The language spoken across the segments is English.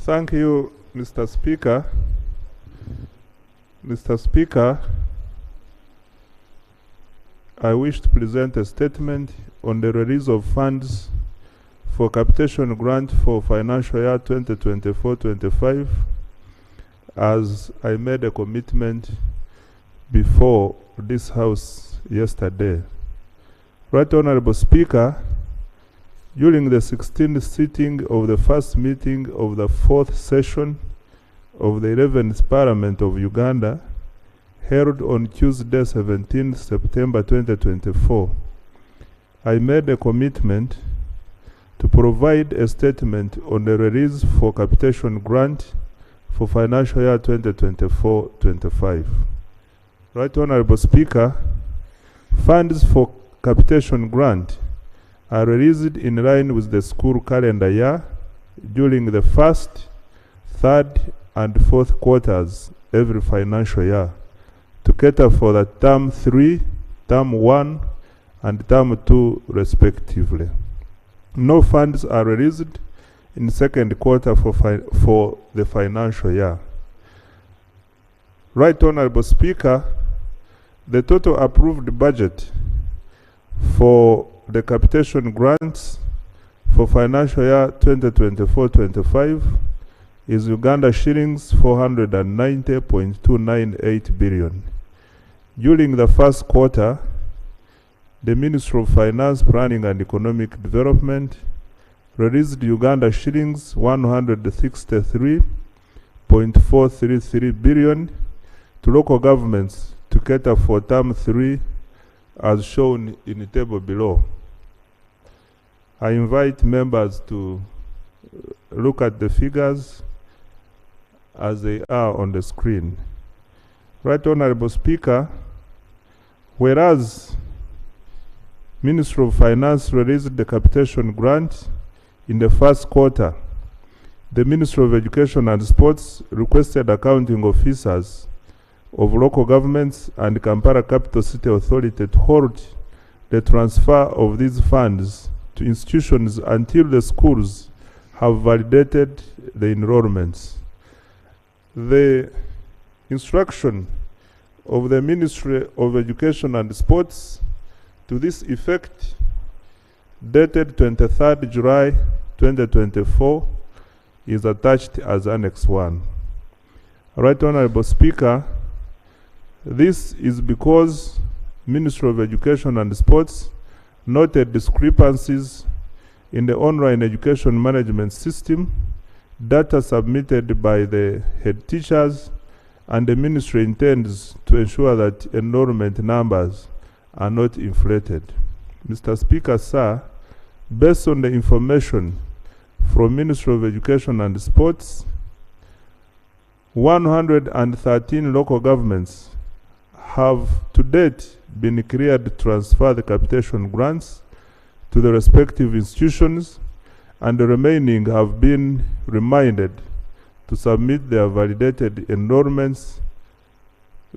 Thank you, Mr. Speaker. Mr. Speaker, I wish to present a statement on the release of funds for capitation grant for financial year 2024-25, as I made a commitment before this House yesterday. Right Honorable Speaker, during the 16th sitting of the first meeting of the 4th session of the 11th Parliament of Uganda, held on Tuesday, 17 September 2024, I made a commitment to provide a statement on the release for capitation grant for financial year 2024-25. Right Honorable Speaker, funds for capitation grant are released in line with the school calendar year during the first, third, and fourth quarters every financial year to cater for the term 3, term 1, and term 2 respectively. No funds are released in second quarter for the financial year. Right Honorable Speaker, the total approved budget for the capitation grants for financial year 2024-25 is Uganda shillings 490.298 billion. During the first quarter, the Ministry of Finance, Planning and Economic Development released Uganda shillings 163.433 billion to local governments to cater for term 3 as shown in the table below. I invite members to look at the figures as they are on the screen. Right Honorable Speaker, whereas Ministry of Finance released the capitation grant in the first quarter, the Ministry of Education and Sports requested accounting officers of local governments and Kampala Capital City Authority to hold the transfer of these funds to institutions until the schools have validated the enrollments. The instruction of the Ministry of Education and Sports to this effect, dated 23rd July 2024, is attached as Annex 1. Right Honorable Speaker, this is because Ministry of Education and Sports noted discrepancies in the online education management system, data submitted by the head teachers, and the ministry intends to ensure that enrollment numbers are not inflated. Mr. Speaker, sir, based on the information from Ministry of Education and Sports, 113 local governments have to date been cleared to transfer the capitation grants to the respective institutions, and the remaining have been reminded to submit their validated enrollments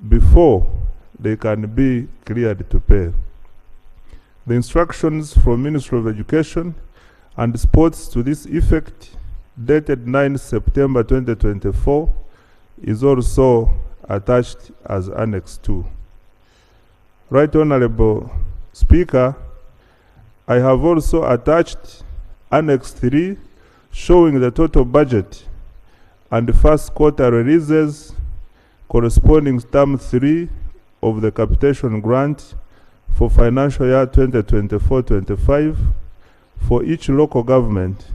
before they can be cleared to pay. The instructions from Ministry of Education and Sports to this effect, dated 9 September 2024, is also attached as Annex 2. Right Honorable Speaker, I have also attached Annex 3 showing the total budget and the first quarter releases corresponding to term 3 of the capitation grant for financial year 2024-25 for each local government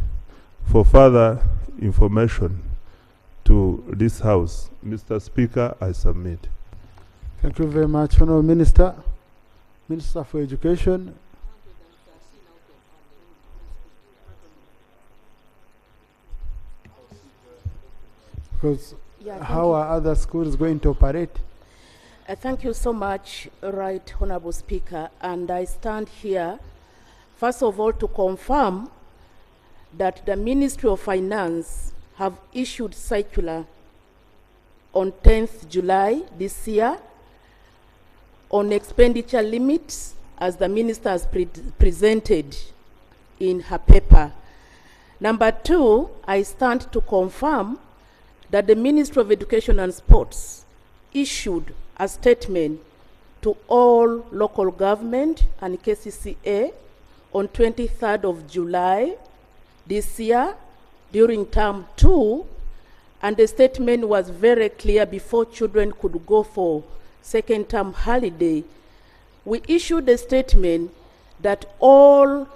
for further information to this House. Mr. Speaker, I submit. Thank you very much, Honourable Minister. Minister for Education. Because how are other schools going to operate? Thank you so much, Right Honourable Speaker. And I stand here, first of all, to confirm that the Ministry of Finance have issued circular on 10th July this year on expenditure limits as the Minister has presented in her paper. Number two, I stand to confirm that the Ministry of Education and Sports issued a statement to all local government and KCCA on 23rd of July this year during term 2, and the statement was very clear before children could go for second term holiday. We issued a statement that all...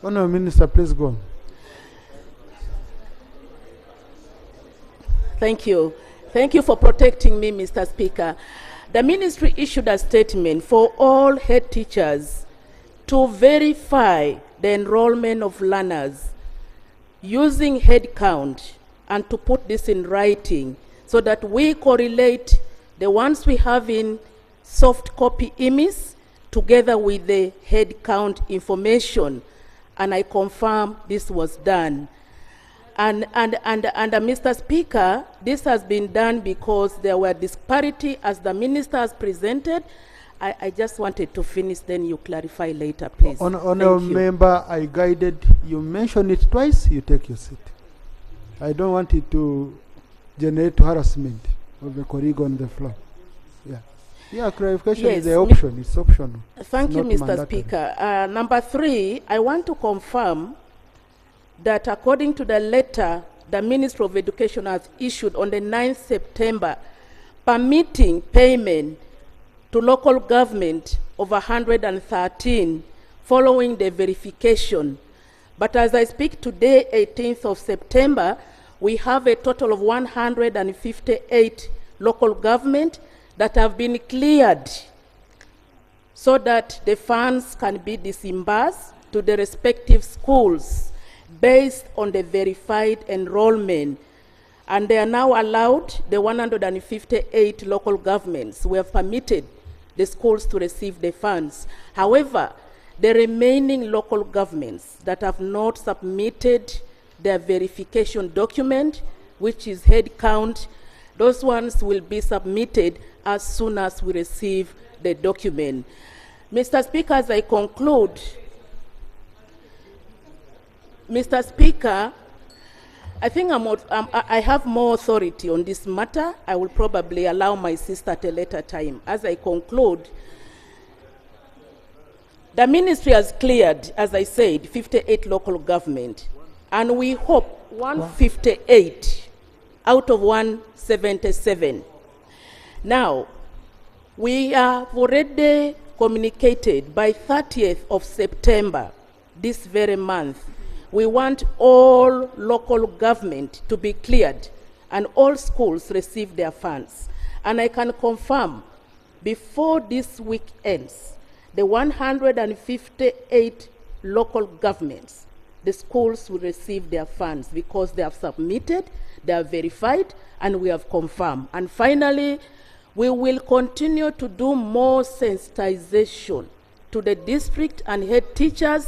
Honourable Minister, please go on. Thank you. Thank you for protecting me, Mr. Speaker. The ministry issued a statement for all head teachers to verify the enrollment of learners using head count and to put this in writing so that we correlate the ones we have in soft copy emails together with the head count information. And I confirm this was done. And Mr. Speaker, this has been done because there were disparity as the minister has presented. I just wanted to finish, then you clarify later, please. Honourable member, I guided, you mentioned it twice, you take your seat. I don't want it to generate harassment of the colleague on the floor. Yeah, clarification is the option, it's optional. Thank you, Mr. Speaker. Number three, I want to confirm that according to the letter the Ministry of Education has issued on the 9th September, permitting payment to local government of 113 following the verification. But as I speak today, 18th of September, we have a total of 158 local government that have been cleared so that the funds can be disbursed to the respective schools based on the verified enrollment. And they are now allowed, the 158 local governments, we have permitted the schools to receive the funds. However, the remaining local governments that have not submitted their verification document, which is head count, those ones will be submitted as soon as we receive the document. Mr. Speaker, as I conclude, Mr. Speaker, I think I have more authority on this matter. I will probably allow my sister at a later time. As I conclude, the ministry has cleared, as I said, 58 local government, and we hope 158 out of 177. Now, we have already communicated by 30th of September, this very month, we want all local government to be cleared and all schools receive their funds. And I can confirm, before this week ends, the 158 local governments, the schools will receive their funds because they have submitted, they are verified, and we have confirmed. And finally, we will continue to do more sensitization to the district and head teachers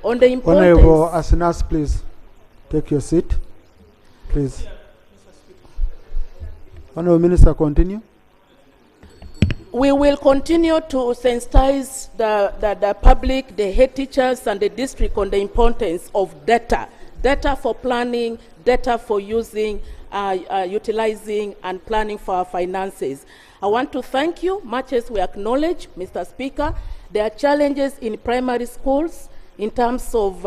on the importance. Honorable Asinas, please take your seat. Please. Honorable Minister, continue. We will continue to sensitize the public, the head teachers, and the district on the importance of data. Data for planning, data for using, utilizing, and planning for our finances. I want to thank you, much as we acknowledge, Mr. Speaker, there are challenges in primary schools in terms of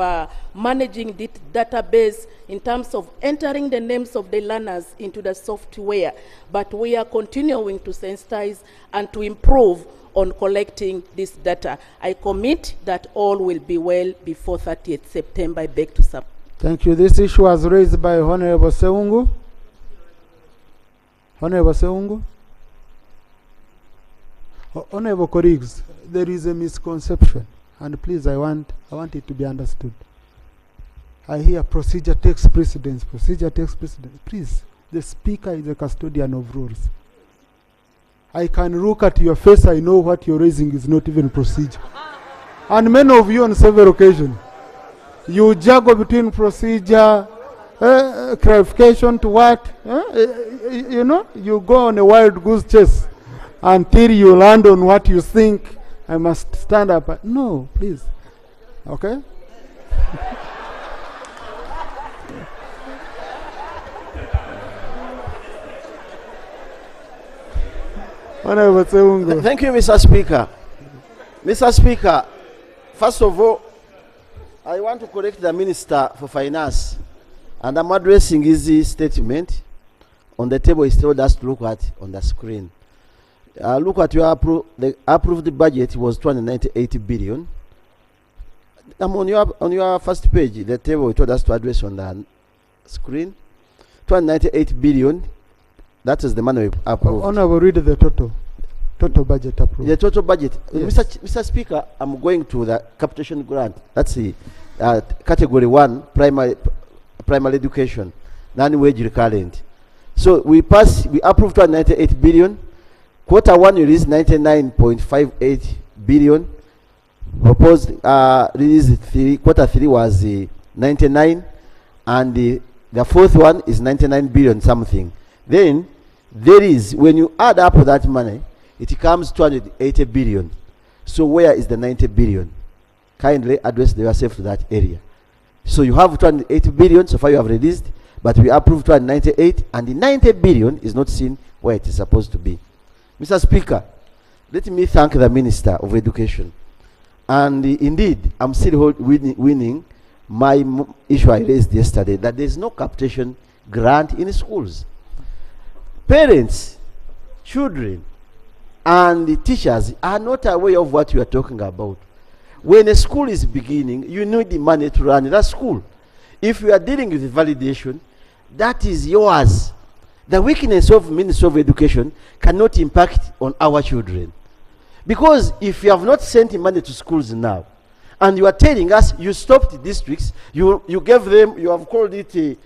managing the database, in terms of entering the names of the learners into the software. But we are continuing to sensitize and to improve on collecting this data. I commit that all will be well before 30th September. I beg to submit. Thank you. This issue was raised by Honorable Seungu. Honorable Seungu. Honorable colleagues, there is a misconception, and please, I want it to be understood. I hear procedure takes precedence, procedure takes precedence. Please, the speaker is a custodian of rules. I can look at your face, I know what you're raising is not even procedure. And many of you on several occasions, you juggle between procedure, clarification to what, you know, you go on a wild goose chase until you land on what you think I must stand up. No, please. Okay? Honorable Seungo. Thank you, Mr. Speaker. Mr. Speaker, first of all, I want to correct the Minister for Finance, and I'm addressing his statement. On the table, he told us to look at on the screen. Look at your the approved budget was 298 billion. On your first page, the table he told us to address on the screen. 298 billion. That is the money we approved. Honorable, read the total budget approved. The total budget. Yes. Mr. Speaker, I'm going to the capitation grant. That's the category 1, primary education, non-wage recurrent. So we approved 298 billion. Quarter 1 released 99.58 billion. Proposed release quarter 3 was 99, and the fourth one is 99 billion something. Then there is, when you add up that money, it comes 280 billion. So where is the 90 billion? Kindly address yourself to that area. So you have 280 billion so far you have released, but we approved 298, and the 90 billion is not seen where it is supposed to be. Mr. Speaker, let me thank the Minister of Education. And indeed, I'm still winning my issue I raised yesterday, that there is no capitation grant in schools. Parents, children, and the teachers are not aware of what you are talking about. When a school is beginning, you need the money to run that school. If you are dealing with validation, that is yours. The weakness of Ministry of Education cannot impact on our children. Because if you have not sent money to schools now, and you are telling us you stopped districts, you gave them, you have called it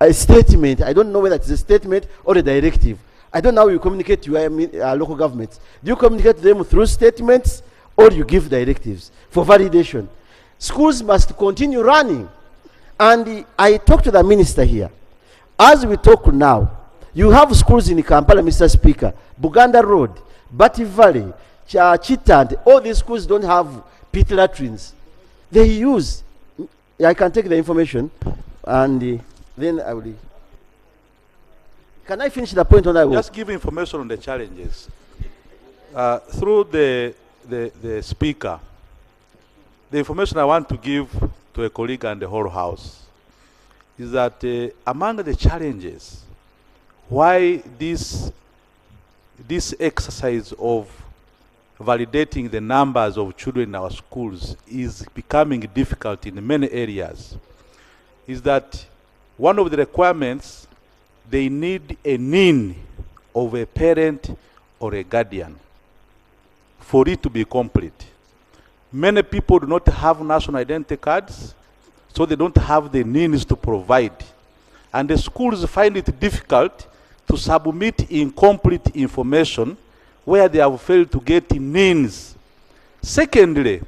a statement. I don't know whether it's a statement or a directive. I don't know how you communicate to your local governments. Do you communicate to them through statements, or you give directives for validation? Schools must continue running. And I talked to the minister here. As we talk now, you have schools in Kampala, Mr. Speaker, Buganda Road, Bati Valley, Chitand. All these schools don't have pit latrines. They use, I can take the information, and then I will. Can I finish the point on I will? Just give information on the challenges. Through the speaker, the information I want to give to a colleague and the whole house is that among the challenges, why this exercise of validating the numbers of children in our schools is becoming difficult in many areas, is that one of the requirements, they need a NIN of a parent or a guardian for it to be complete. Many people do not have national identity cards, so they don't have the NINs to provide. And the schools find it difficult to submit incomplete information where they have failed to get NINs. Secondly,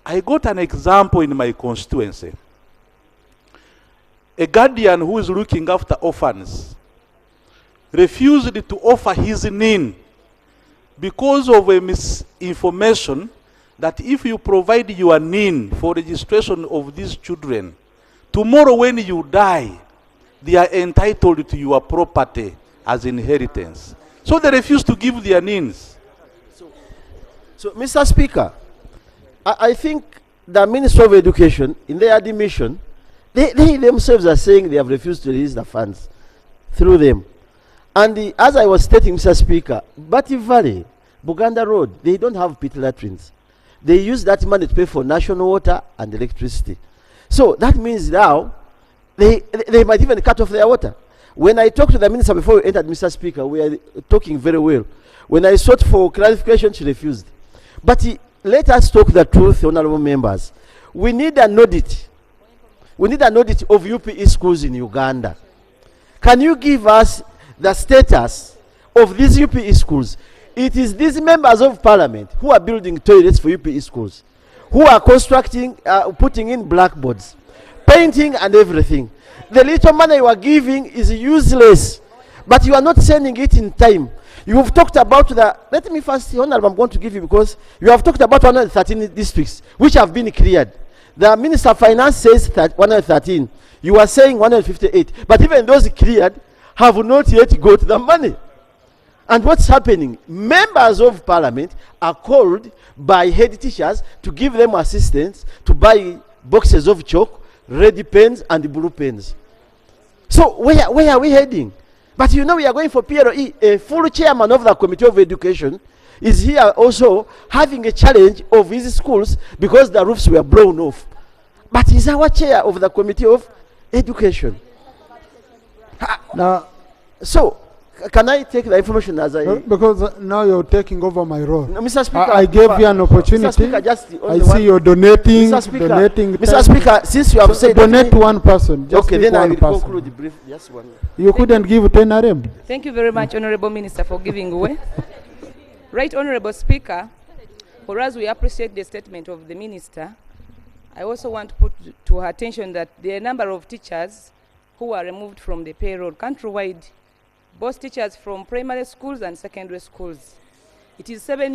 I got an example in my constituency. A guardian who is looking after orphans refused to offer his NIN because of a misinformation that if you provide your NIN for registration of these children, tomorrow when you die, they are entitled to your property as inheritance. So they refuse to give their NINs. So Mr. Speaker, I think the Ministry of Education, in their admission, they themselves are saying they have refused to release the funds through them. And as I was stating, Mr. Speaker, Bati Valley, Buganda Road, they don't have pit latrines. They use that money to pay for national water and electricity. So that means now they might even cut off their water. When I talked to the minister before we entered, Mr. Speaker, we are talking very well. When I sought for clarification, she refused. But let us talk the truth, honorable members. We need an audit. We need an audit of UPE schools in Uganda. Can you give us the status of these UPE schools? It is these members of parliament who are building toilets for UPE schools, who are constructing, putting in blackboards, painting and everything. The little money you are giving is useless, but you are not sending it in time. You have talked about let me first, honorable, I'm going to give you, because you have talked about 113 districts which have been cleared. The Minister of Finance says that 113. You are saying 158. But even those cleared have not yet got the money. And what's happening? Members of parliament are called by head teachers to give them assistance to buy boxes of chalk, red pens, and blue pens. So where are we heading? But you know we are going for payroll. A full chairman of the Committee of Education is here also having a challenge of his schools because the roofs were blown off. But he's our chair of the Committee of Education. Now, so, can I take the information as I... Because now you're taking over my role. No, Mr. Speaker, I gave you an opportunity. Mr. Speaker, just I see you're donating. Mr. Speaker, donating Mr. time. Speaker, since you have said... Donate to one person. Just Okay, pick then I one will person. conclude the brief. Just one. You couldn't give 10 RM. Thank you very much, Honorable Minister, for giving way. Right, Honorable Speaker, for us, we appreciate the statement of the Minister. I also want to put to her attention that there are a number of teachers who are removed from the payroll countrywide, both teachers from primary schools and secondary schools. It is 7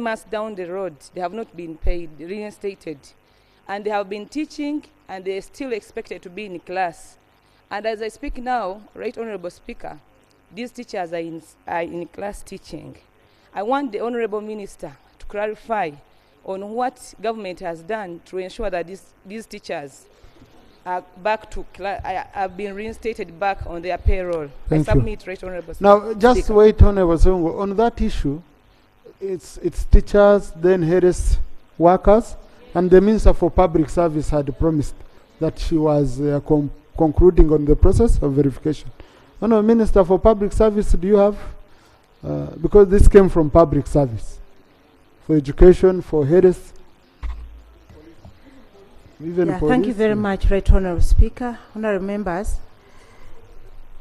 months down the road, they have not been paid, reinstated. And they have been teaching, and they are still expected to be in class. And as I speak now, Right Honorable Speaker, these teachers are in class teaching. I want the Honorable Minister to clarify on what government has done to ensure that these teachers are back to have been reinstated back on their payroll. Thank I submit, Right Honorable Now, just Speaker. wait, Honorable Songo. On that issue, it's teachers, then health workers, and the Minister for Public Service had promised that she was concluding on the process of verification. Honorable Minister for Public Service, do you have? Because this came from public service. For education, for health, even Yeah, for thank you very much, Right Honorable Speaker, honorable members.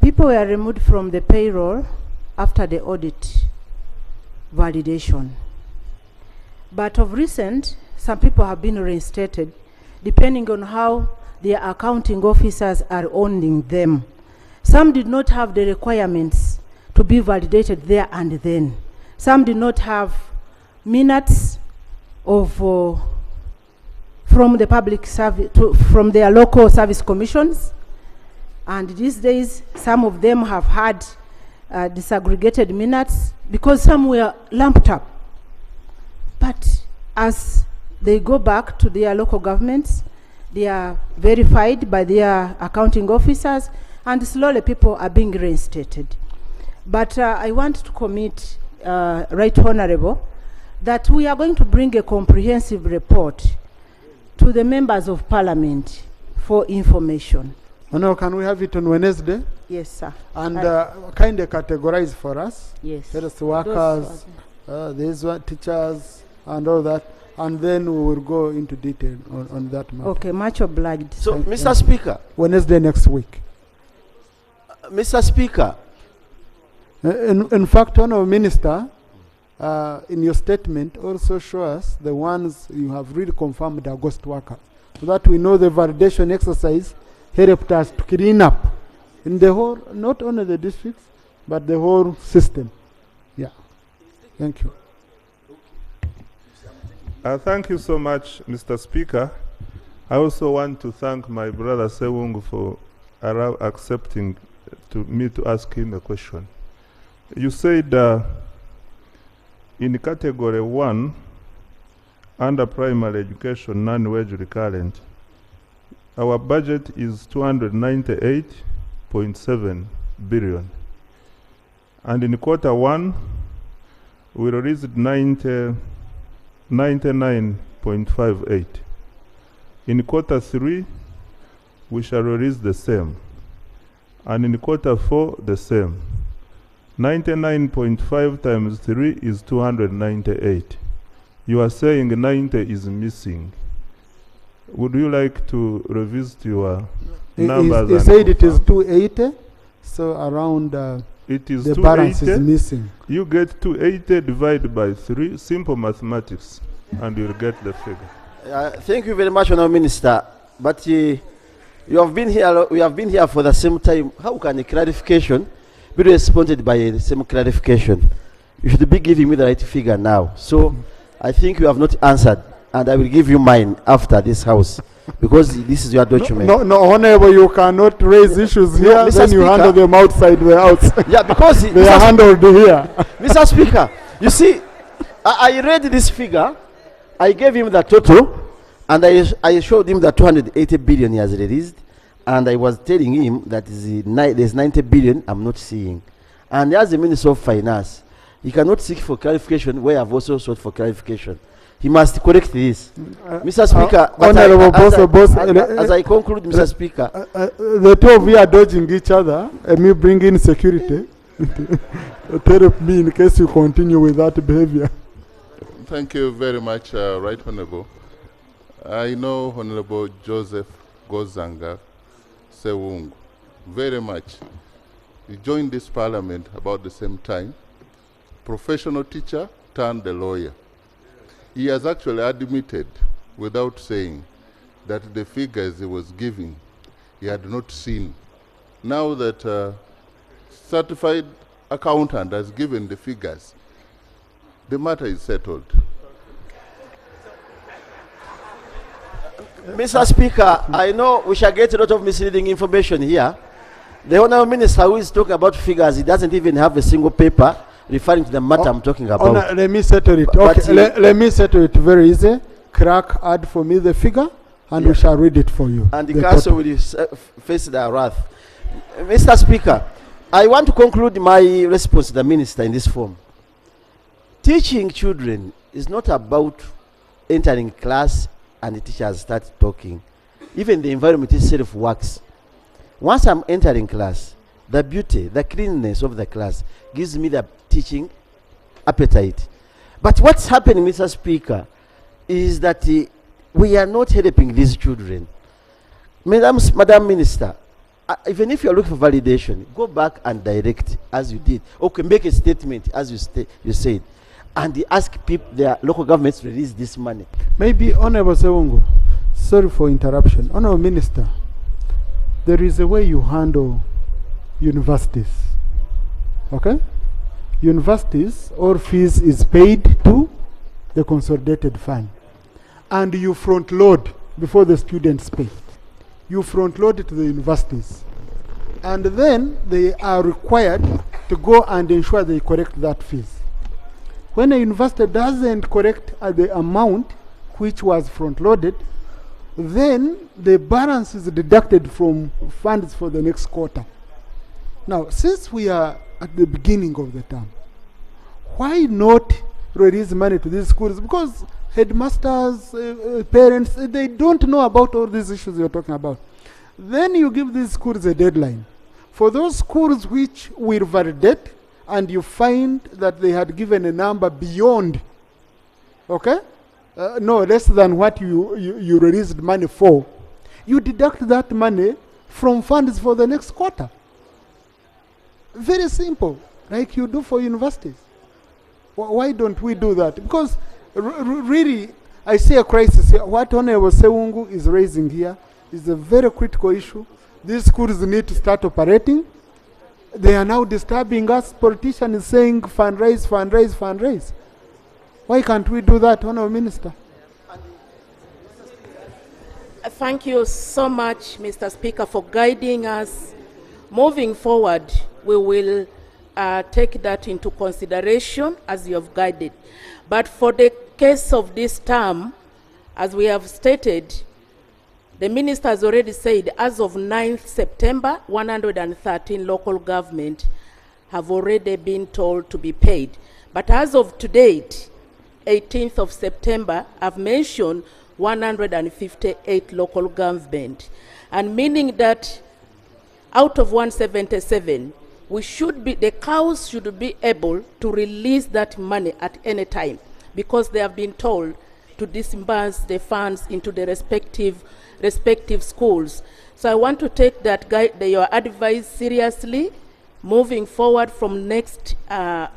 People were removed from the payroll after the audit validation. But of recent, some people have been reinstated depending on how their accounting officers are owning them. Some did not have the requirements to be validated there and then. Some did not have minutes of from the public service from their local service commissions, and these days some of them have had disaggregated minutes because some were lumped up. But as they go back to their local governments, they are verified by their accounting officers, and slowly people are being reinstated. But I want to commit, Right Honorable, that we are going to bring a comprehensive report to the members of parliament for information. Honorable, can we have it on Wednesday? Yes, sir. And kind of categorize for us. Yes. Health workers, these one teachers, and all that. And then we will go into detail on that matter. Okay, much obliged. So, Mr. Speaker. Wednesday next week. Mr. Speaker. In fact, Honorable Minister, in your statement also show us the ones you have really confirmed are ghost workers, so that we know the validation exercise helped us to clean up in the whole, not only the districts, but the whole system. Yeah. Thank you. Thank you so much, Mr. Speaker. I also want to thank my brother Sewung for accepting me to ask him a question. You said in category 1, under primary education, non-wage recurrent, our budget is 298.7 billion. And in quarter 1, we released 99.58. In quarter 3, we shall release the same. And in quarter 4, the same. 99.5 times 3 is 298. You are saying 90 is missing. Would you like to revisit your numbers? He said it is 280, so around it is the balance is 280. missing. You get 280 divided by 3, simple mathematics, and you'll get the figure. Thank you very much, Honourable Minister. But you have been here. We have been here for the same time. How can a clarification be responded by the same clarification? You should be giving me the right figure now. So I think you have not answered. and I will give you mine after this house, because this is your document. No, Honorable, you cannot raise issues here, Mr. then you Speaker. handle them outside the house. Yeah, because They are handled here. Mr. Speaker, you see, I read this figure, I gave him the total, and I showed him the 280 billion he has released, and I was telling him that there's 90 billion I'm not seeing. And as the Minister of Finance, he cannot seek for clarification where I've also sought for clarification. He must correct this. Mr. Speaker, but as I conclude, Mr. Speaker. The two of you are dodging each other, and me bring in security to help me in case you continue with that behavior. Thank you very much, Right Honorable. I know Honorable Joseph Gozanga Sewungu very much. He joined this parliament about the same time. Professional teacher turned a lawyer. He has actually admitted, without saying, that the figures he was giving, he had not seen. Now that certified accountant has given the figures, the matter is settled. Mr. Speaker, I know we shall get a lot of misleading information here. The Honourable Minister who is talking about figures, he doesn't even have a single paper referring to the matter I'm talking about. Let me settle it. Let me settle it very easy. Crack, add for me the figure, and we shall read it for you. And the council will face their wrath. Mr. Speaker, I want to conclude my response to the Minister in this form. Teaching children is not about entering class and the teachers start talking. Even the environment itself works. Once I'm entering class, the beauty, the cleanliness of the class gives me the teaching appetite. But what's happening, Mr. Speaker, is that we are not helping these children. Madam Minister, even if you're looking for validation, go back and direct as you did. Okay, make a statement as you said. And ask people, their local governments to release this money. Maybe, Honorable Sewungu, sorry for interruption. Honorable Minister, there is a way you handle universities. Okay? Universities, all fees is paid to the consolidated fund. And you front load before the students pay. You front load it to the universities. And then they are required to go and ensure they correct that fees. When a university doesn't correct the amount which was front-loaded, then the balance is deducted from funds for the next quarter. Now, since we are at the beginning of the term, why not release money to these schools? Because headmasters, parents, they don't know about all these issues you're talking about. Then you give these schools a deadline. For those schools which will validate, and you find that they had given a number beyond, okay? No, less than what you released money for, you deduct that money from funds for the next quarter. Very simple, like you do for universities. Why don't we do that? Because really, I see a crisis here. What Honorable Sewungu is raising here is a very critical issue. These schools need to start operating. They are now disturbing us, politicians saying fundraise, fundraise, fundraise. Why can't we do that, Honourable Minister? Thank you so much, Mr. Speaker, for guiding us. Moving forward, we will take that into consideration as you have guided. But for the case of this term, as we have stated, the minister has already said as of 9th September, 113 local government have already been told to be paid. But as of today, 18th of September, I've mentioned 158 local government. And meaning that out of 177, the cows should be able to release that money at any time because they have been told to disburse the funds into the respective schools. So I want to take your advice seriously. Moving forward from next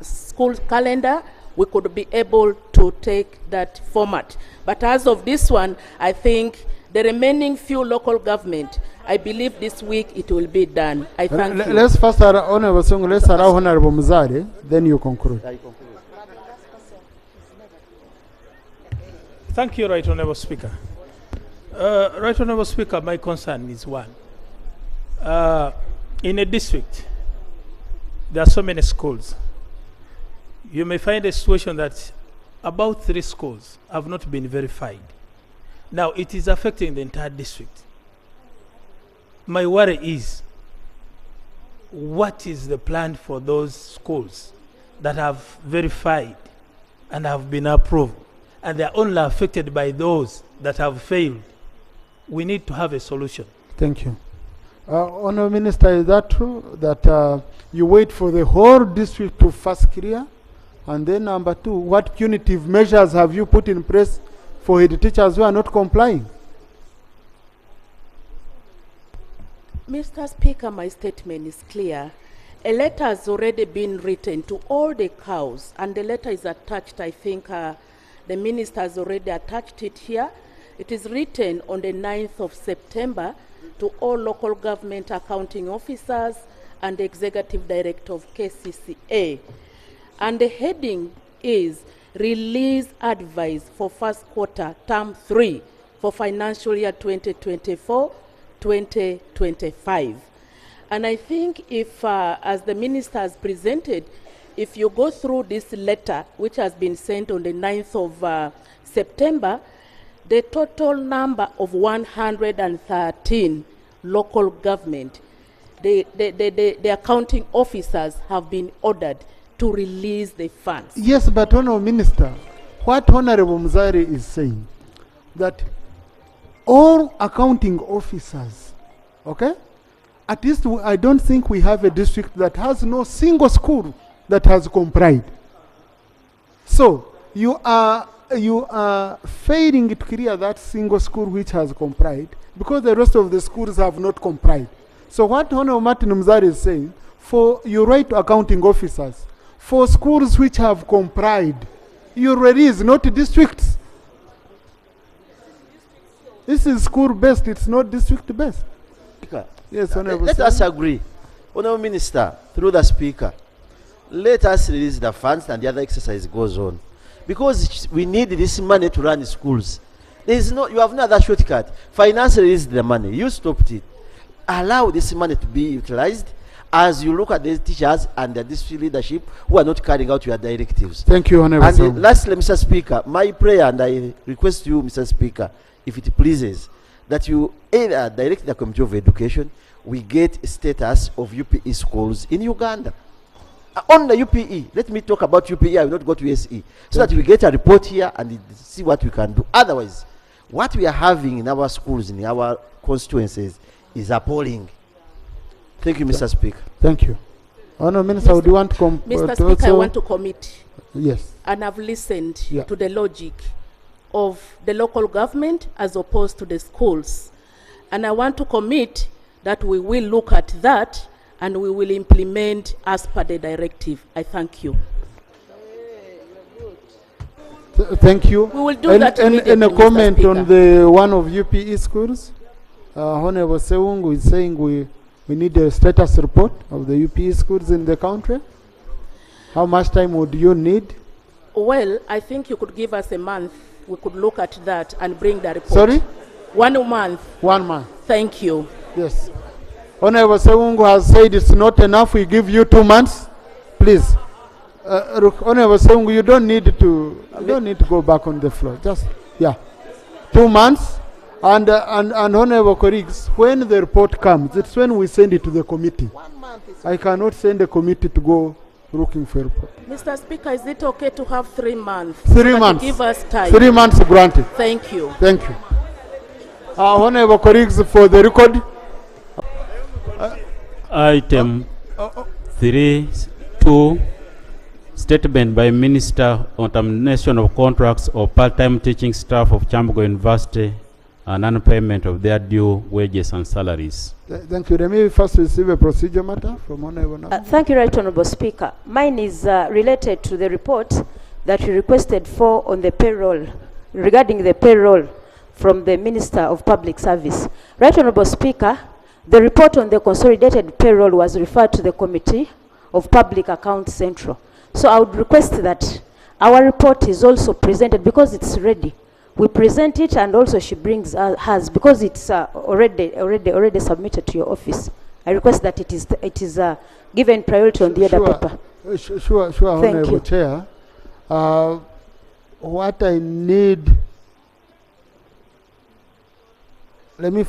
school calendar, we could be able to take that format. But as of this one, I think the remaining few local government, I believe this week it will be done. I thank you. Let's first allow Honorable Muzare, then you conclude. Thank you, Right Honourable Speaker. Right Honourable Speaker, my concern is one. In a district, there are so many schools. You may find a situation that about 3 schools have not been verified. Now, it is affecting the entire district. My worry is, what is the plan for those schools that have verified and have been approved, and they are only affected by those that have failed? We need to have a solution. Thank you. Honourable Minister, is that true that you wait for the whole district to first clear? And then number 2, what punitive measures have you put in place for head teachers who are not complying? Mr. Speaker, my statement is clear. A letter has already been written to all the cows, and the letter is attached. I think the minister has already attached it here. It is written on the 9th of September to all local government accounting officers and the executive director of KCCA. And the heading is Release Advice for First Quarter, Term 3 for Financial Year 2024-2025. And I think if, as the minister has presented, if you go through this letter, which has been sent on the 9th of September, the total number of 113 local government, the accounting officers have been ordered to release the funds. Yes, but Honourable Minister, what Honourable Muzari is saying, that all accounting officers, okay, at least I don't think we have a district that has no single school that has complied. So you are failing to clear that single school which has complied because the rest of the schools have not complied. So what Honourable Martin Muzari is saying, for you write to accounting officers, for schools which have complied, you release, not districts. This is school-based, it's not district-based. Yes, let us agree. Honourable Minister, through the Speaker, let us release the funds and the other exercise goes on. Because we need this money to run schools. There is no, you have no other shortcut. Finance released the money. You stopped it. Allow this money to be utilized as you look at the teachers and the district leadership who are not carrying out your directives. Thank you, Honourable. And lastly, Mr. Speaker, my prayer, and I request you, Mr. Speaker, if it pleases, that you either direct the Committee of Education, we get status of UPE schools in Uganda. On the UPE, let me talk about UPE, I will not go to SE, so that we get a report here and see what we can do. Otherwise, what we are having in our schools, in our constituencies, is appalling. Thank you, Mr. Speaker. Thank you. Honourable Minister, would you want to Mr. Speaker, I want to commit. Yes. And I've listened to the logic of the local government as opposed to the schools. And I want to commit that we will look at that and we will implement as per the directive. I thank you. Thank you. We will do that immediately, and a comment Mr. on the one of UPE schools. Honourable Sewungu is saying we need a status report of the UPE schools in the country. How much time would you need? Well, I think you could give us a month. We could look at that and bring the report. Sorry? 1 month. 1 month. Thank you. Yes. Honourable Sewungu has said it's not enough. We give you 2 months. Please. Honourable Sewungu, you don't need to go back on the floor. Just 2 months. And honourable colleagues, when the report comes, it's when we send it to the committee. 1 month. I cannot send a committee to go looking for a report. Mr. Speaker, is it okay to have 3 months? 3 months. Give us time. 3 months granted. Thank you. Thank you. Honourable colleagues, for the record. Item 3.2, statement by Minister on termination of contracts of part-time teaching staff of Kyambogo University and non-payment of their due wages and salaries. Thank you. Let me first receive a procedure matter from Honourable. Thank you, Right Honourable Speaker. Mine is related to the report that you requested for on the payroll, regarding the payroll from the Minister of Public Service. Right Honourable Speaker, the report on the consolidated payroll was referred to the Committee of Public Accounts Central. So I would request that our report is also presented, because it's ready We present it, and also she brings hers, because it's already submitted to your office. I request that it is given priority on the other paper. Sure, Thank Honorable you. Chair. What I need, let me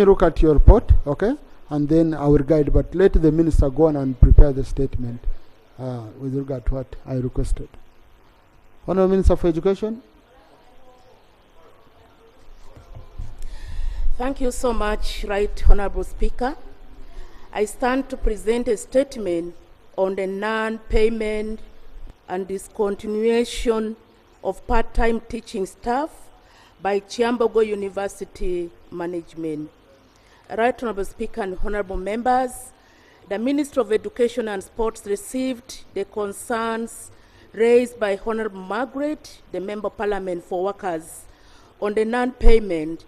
look at your report, okay, and then I will guide. But let the minister go on and prepare the statement with regard to what I requested. Honorable Minister for Education. Thank you so much, Right Honorable Speaker. I stand to present a statement on the non-payment and discontinuation of part-time teaching staff by Kyambogo University Management. Right Honorable Speaker and honorable members, the Ministry of Education and Sports received the concerns raised by Honorable Margaret, the Member of Parliament for Workers, on the non-payment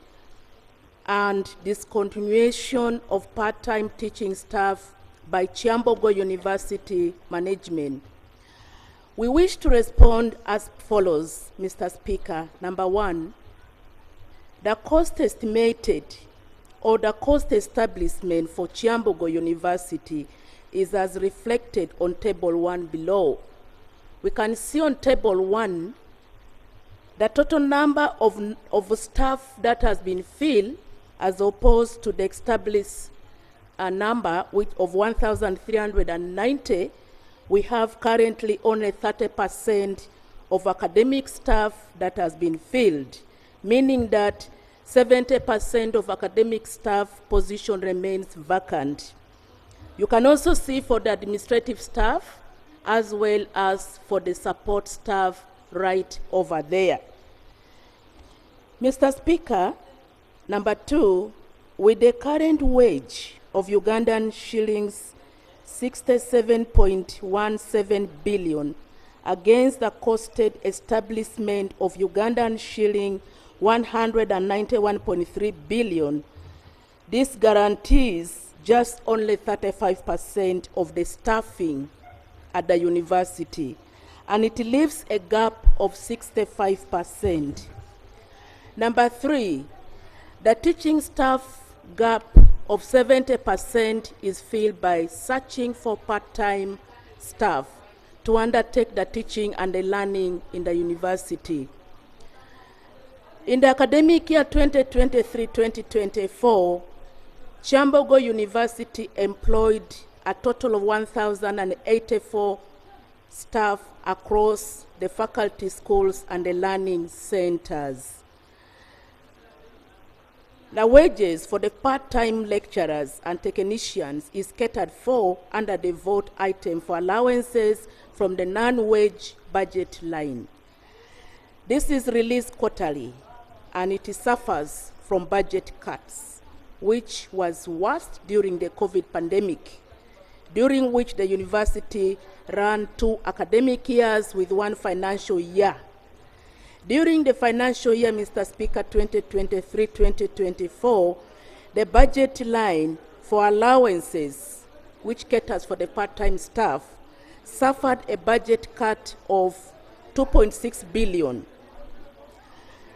and discontinuation of part-time teaching staff by Kyambogo University Management. We wish to respond as follows, Mr. Speaker. Number one, the cost estimated or the cost establishment for Kyambogo University is as reflected on Table 1 below. We can see on Table 1 the total number of staff that has been filled as opposed to the established number of 1,390. We have currently only 30% of academic staff that has been filled, meaning that 70% of academic staff position remains vacant. You can also see for the administrative staff as well as for the support staff right over there. Mr. Speaker, number two, with the current wage of Ugandan shillings 67.17 billion against the costed establishment of Ugandan shilling 191.3 billion, this guarantees just only 35% of the staffing at the university, and it leaves a gap of 65%. Number three, the teaching staff gap of 70% is filled by searching for part-time staff to undertake the teaching and the learning in the university. In the academic year 2023-2024, Kyambogo University employed a total of 1,084 staff across the faculty schools and the learning centers. The wages for the part-time lecturers and technicians is catered for under the vote item for allowances from the non-wage budget line. This is released quarterly, and it suffers from budget cuts, which was worst during the COVID pandemic, during which the university ran 2 academic years with 1 financial year. During the financial year, Mr. Speaker, 2023-2024, the budget line for allowances, which caters for the part-time staff, suffered a budget cut of 2.6 billion.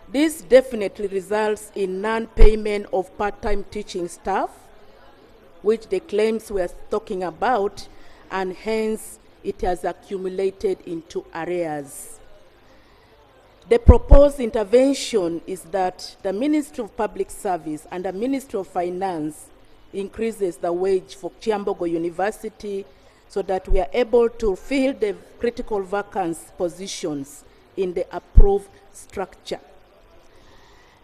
This definitely results in non-payment of part-time teaching staff, which the claims we're talking about, and hence it has accumulated into arrears. The proposed intervention is that the Ministry of Public Service and the Ministry of Finance increases the wage for Kyambogo University so that we are able to fill the critical vacant positions in the approved structure.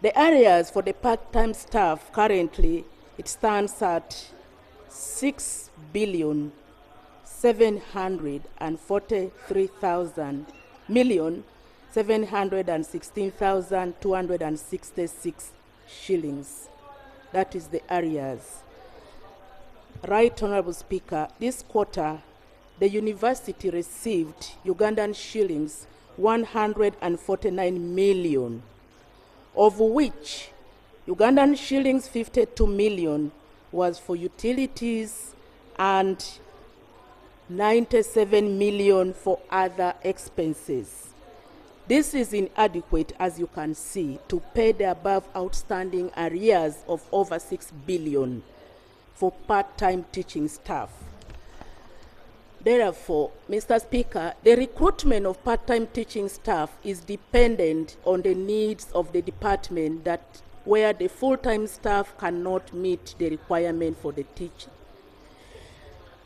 The areas for the part-time staff currently, it stands at 6,743,716,266 shillings. That is the areas. Right Honorable Speaker, this quarter, the university received Ugandan shillings 149 million, of which Ugandan shillings 52 million was for utilities and 97 million for other expenses. This is inadequate, as you can see, to pay the above outstanding arrears of over 6 billion for part-time teaching staff. Therefore, Mr. Speaker, the recruitment of part-time teaching staff is dependent on the needs of the department where the full-time staff cannot meet the requirement for the teaching.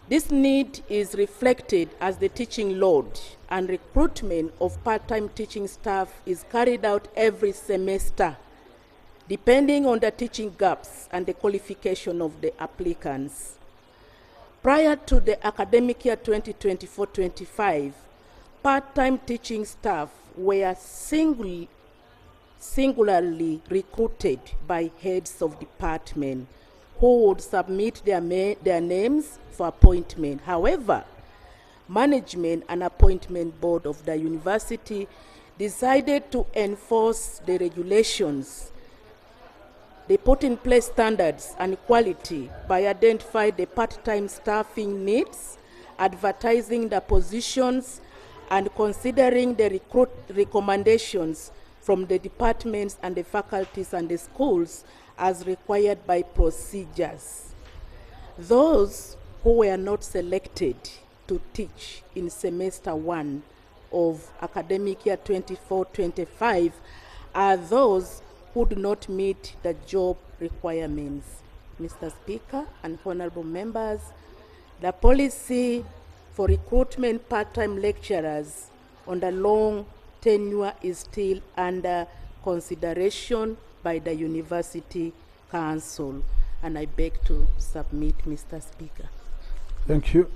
This need is reflected as the teaching load, and recruitment of part-time teaching staff is carried out every semester, depending on the teaching gaps and the qualification of the applicants. Prior to the academic year 2024-25, part-time teaching staff were singularly recruited by heads of department who would submit their names for appointment. However, management and appointment board of the university decided to enforce the regulations. They put in place standards and quality by identifying the part-time staffing needs, advertising the positions, and considering the recommendations from the departments and the faculties and the schools as required by procedures. Those who were not selected to teach in semester 1 of academic year 24-25 are those who do not meet the job requirements. Mr. Speaker and honorable members, the policy for recruitment part-time lecturers on the long tenure is still under consideration by the University Council, and I beg to submit, Mr. Speaker. Thank you.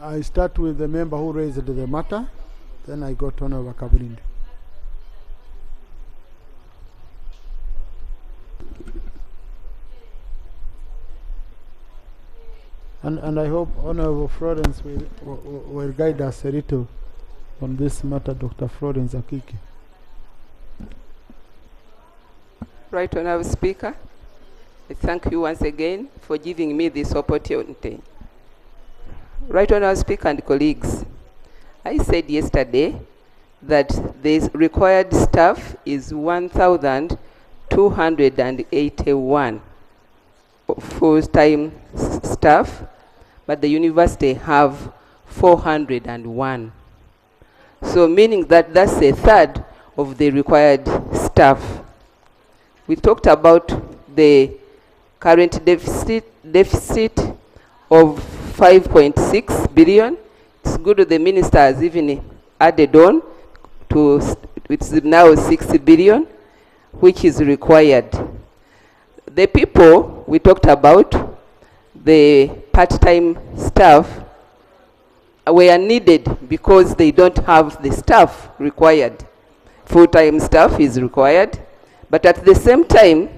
I start with the member who raised the matter, then I go to Honorable Kabulindi. And I hope Honorable Florence will guide us a little on this matter, Dr. Florence Akiki. Right Honorable Speaker, I thank you once again for giving me this opportunity. Right Honorable Speaker and colleagues, I said yesterday that the required staff is 1,281 full-time staff, but the university have 401. So meaning that that's a third of the required staff. We talked about the current deficit of 5.6 billion. It's good that the minister has even added on to, it's now 6 billion, which is required. The people we talked about, the part-time staff, were needed because they don't have the staff required. Full-time staff is required, but at the same time,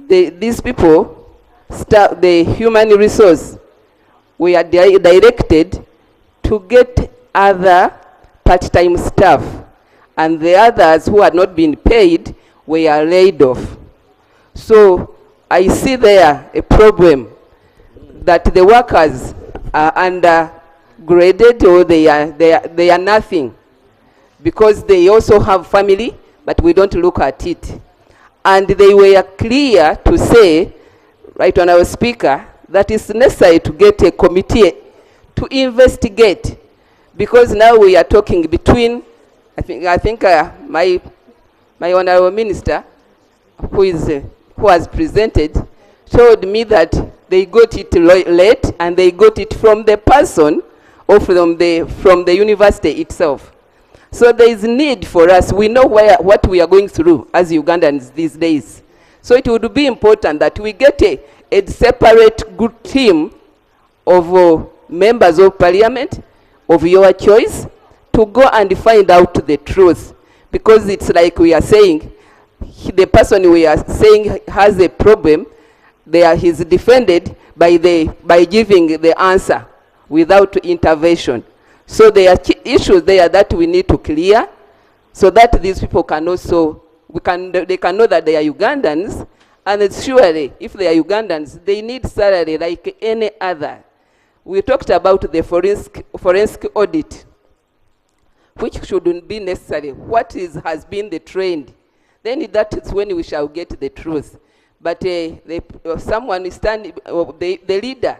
these people, the human resource, were directed to get other part-time staff, and the others who had not been paid were laid off. So I see there a problem that the workers are undergraded, or they are nothing, because they also have family, but we don't look at it. And they were clear to say, right on our speaker, that it's necessary to get a committee to investigate, because now we are talking between, I think my honorable minister, who has presented, told me that they got it late, and they got it from the person or from the university itself. So there is need for us. We know what we are going through as Ugandans these days. So it would be important that we get a separate good team of members of parliament of your choice to go and find out the truth. Because it's like we are saying, the person we are saying has a problem, he's defended by giving the answer without intervention. So there are issues there that we need to clear, so that these people can also, they can know that they are Ugandans, and it's surely, if they are Ugandans, they need salary like any other. We talked about the forensic audit. which shouldn't be necessary. What has been the trend? Then that is when we shall get the truth. But someone is standing, the leader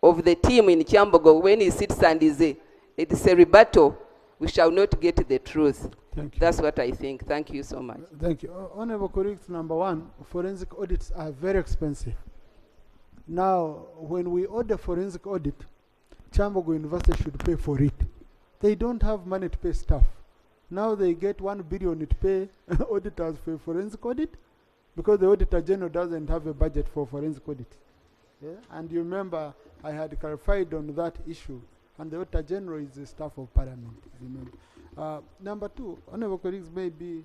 of the team in Kyambogo, when he sits and it's a rebuttal, we shall not get the truth. Thank you. That's what I think. Thank you so much. Thank you. Honorable colleagues, number one, forensic audits are very expensive. Now, when we order forensic audit, Kyambogo University should pay for it. They don't have money to pay staff. Now they get 1 billion to pay auditors for forensic audit because the Auditor General doesn't have a budget for forensic audit. Yeah? And you remember I had clarified on that issue, and the Auditor General is the staff of Parliament. Remember. Number two, honorable colleagues, maybe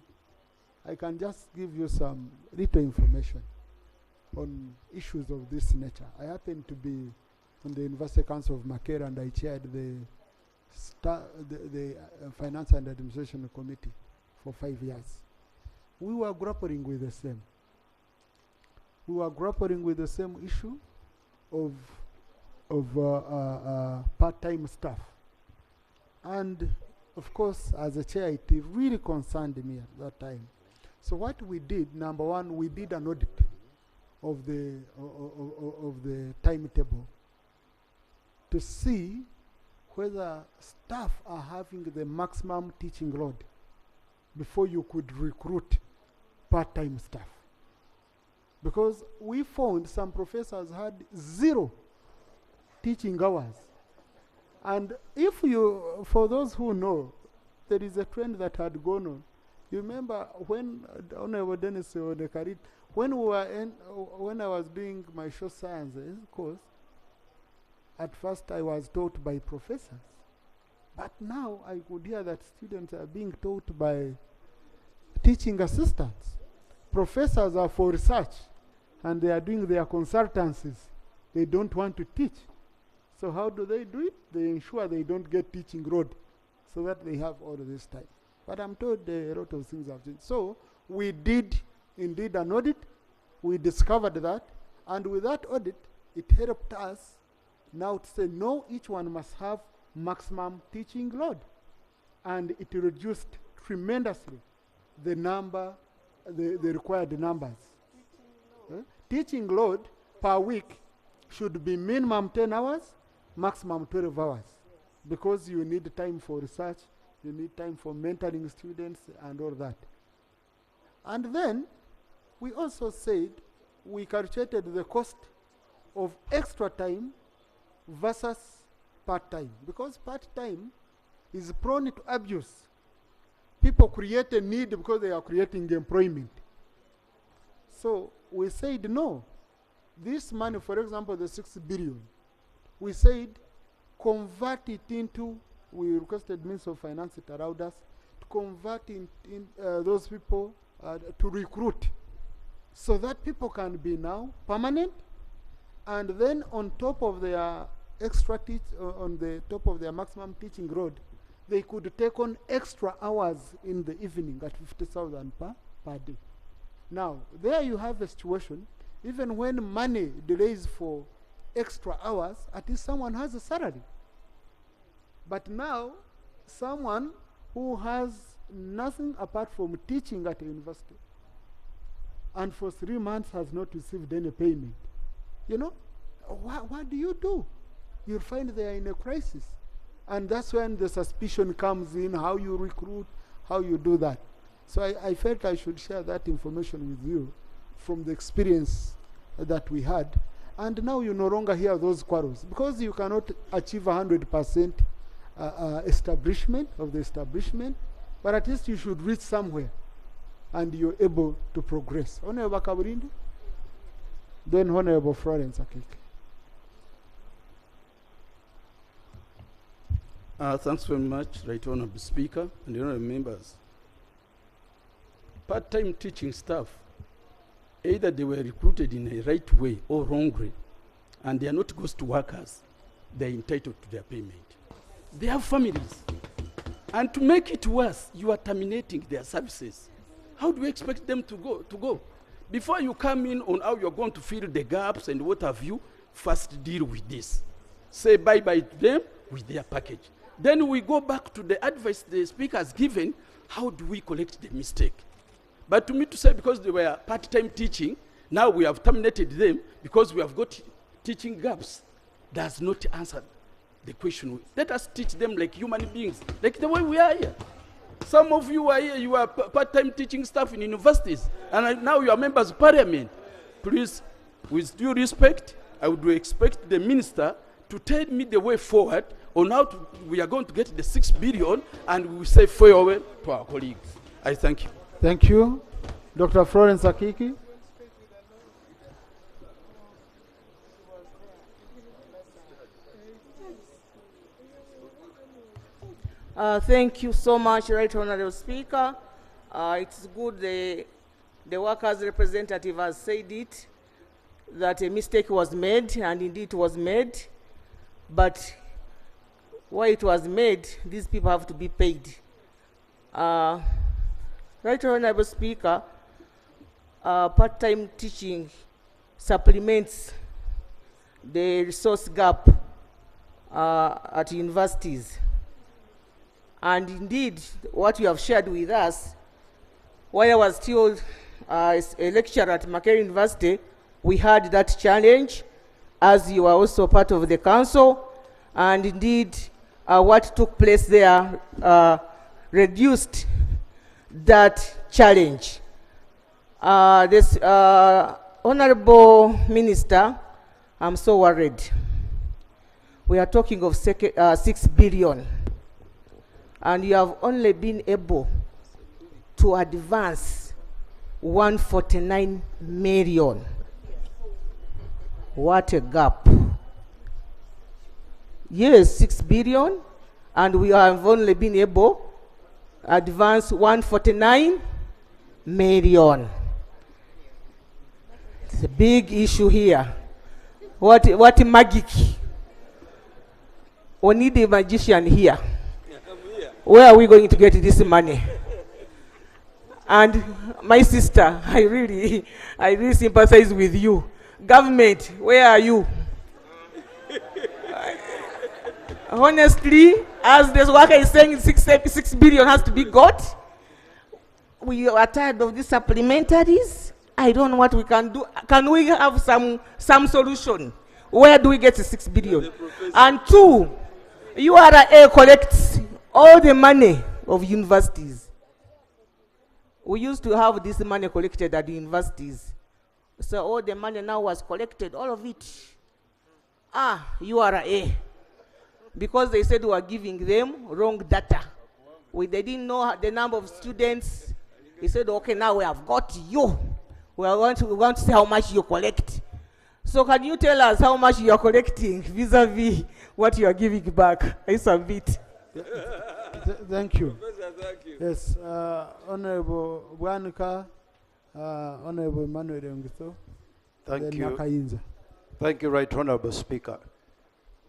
I can just give you some little information on issues of this nature. I happen to be on the University Council of Makera, and I chaired the Finance and Administration Committee for 5 years. We were grappling with the same. We were grappling with the same issue of part-time staff. And of course, as a chair, it really concerned me at that time. So what we did, number one, we did an audit of the timetable to see whether staff are having the maximum teaching load before you could recruit part-time staff. Because we found some professors had 0 teaching hours. And if you, for those who know, there is a trend that had gone on. You remember when Honorable Dennis Odekarit, when I was doing my social sciences course, at first I was taught by professors. But now I could hear that students are being taught by teaching assistants. Professors are for research, and they are doing their consultancies. They don't want to teach. So how do they do it? They ensure they don't get teaching load so that they have all of this time. But I'm told a lot of things have changed. So we did indeed an audit. We discovered that. And with that audit, it helped us now to say, no, each one must have maximum teaching load. And it reduced tremendously the number, the required numbers. Teaching load per week should be minimum 10 hours, maximum 12 hours. Because you need time for research, you need time for mentoring students and all that. And then we also said we calculated the cost of extra time versus part-time. Because part-time is prone to abuse. People create a need because they are creating employment. So we said no. This money, for example, the 6 billion, we said convert it into, we requested Minister of Finance, it allowed us to convert those people to recruit so that people can be now permanent, and then on top of their extra on the top of their maximum teaching load, they could take on extra hours in the evening at 50,000 per day. Now, there you have a situation, even when money delays for extra hours, at least someone has a salary. But now, someone who has nothing apart from teaching at a university and for 3 months has not received any payment, you know, what do you do? You'll find they are in a crisis. And that's when the suspicion comes in, how you recruit, how you do that. So I felt I should share that information with you from the experience that we had. And now you no longer hear those quarrels, because you cannot achieve 100% establishment of the establishment, but at least you should reach somewhere and you're able to progress. Honorable Kaburindi, then Honorable Florence Akike. Thanks very much, Right Honorable Speaker and honorable members. Part-time teaching staff, either they were recruited in a right way or wrong way, and they are not ghost workers, they are entitled to their payment. They have families. And to make it worse, you are terminating their services. How do you expect them to go? Before you come in on how you're going to fill the gaps and what have you, first deal with this. Say bye-bye to them with their package. Then we go back to the advice the speaker has given, how do we correct the mistake? But to me to say because they were part-time teaching, now we have terminated them because we have got teaching gaps, does not answer the question. Let us teach them like human beings, like the way we are here. Some of you are here, you are part-time teaching staff in universities, and now you are members of parliament. Please, with due respect, I would expect the minister to tell me the way forward on how we are going to get the 6 billion, and we will say farewell to our colleagues. I thank you. Thank you. Dr. Florence Akiki. Thank you so much, Right Honorable Speaker. It's good the workers' representative has said it, that a mistake was made, and indeed it was made. But why it was made, these people have to be paid. Right Honorable Speaker, part-time teaching supplements the resource gap at universities. And indeed, what you have shared with us, while I was still a lecturer at Makerere University, we had that challenge, as you are also part of the council. And indeed, what took place there reduced that challenge. This Honorable Minister, I'm so worried. We are talking of 6 billion. And you have only been able to advance 149 million. What a gap. Yes, 6 billion, and we have only been able to advance 149 million. It's a big issue here. What magic? We need a magician here. Where are we going to get this money? And my sister, I really sympathize with you. Government, where are you? Honestly, as this worker is saying, 6 billion has to be got. We are tired of these supplementaries. I don't know what we can do. Can we have some solution? Where do we get the 6 billion? And 2, URA collects all the money of universities. We used to have this money collected at the universities. So all the money now was collected, all of it. URA. Because they said we were giving them wrong data. They didn't know the number of students. He said, okay, now we have got you. We want to see how much you collect. So can you tell us how much you are collecting vis-a-vis what you are giving back? I submit. Thank you. Yes, Honorable Bwanuka, Honorable Emmanuel Ngitho. Thank you. Thank you, Right Honorable Speaker.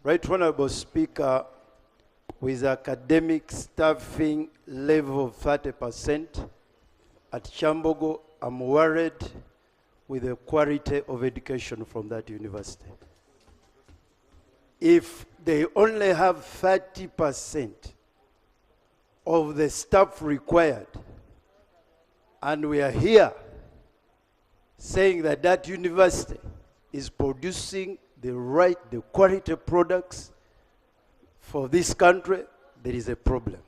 Right Honorable Speaker, with academic staffing level of 30% at Kyambogo, I'm worried with the quality of education from that university. If they only have 30% of the staff required, and we are here saying that that university is producing the quality products for this country, there is a problem.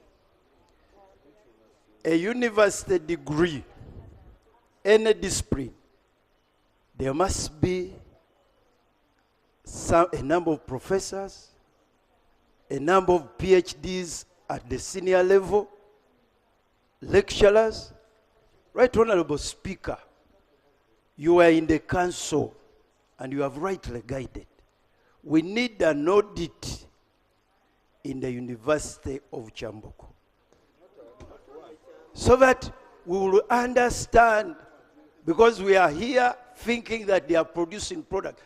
A university degree, any discipline, there must be a number of professors, a number of PhDs at the senior level, lecturers. Right Honorable Speaker, you are in the council and you have rightly guided. We need an audit in the University of Kyambogo so that we will understand, because we are here thinking that they are producing product.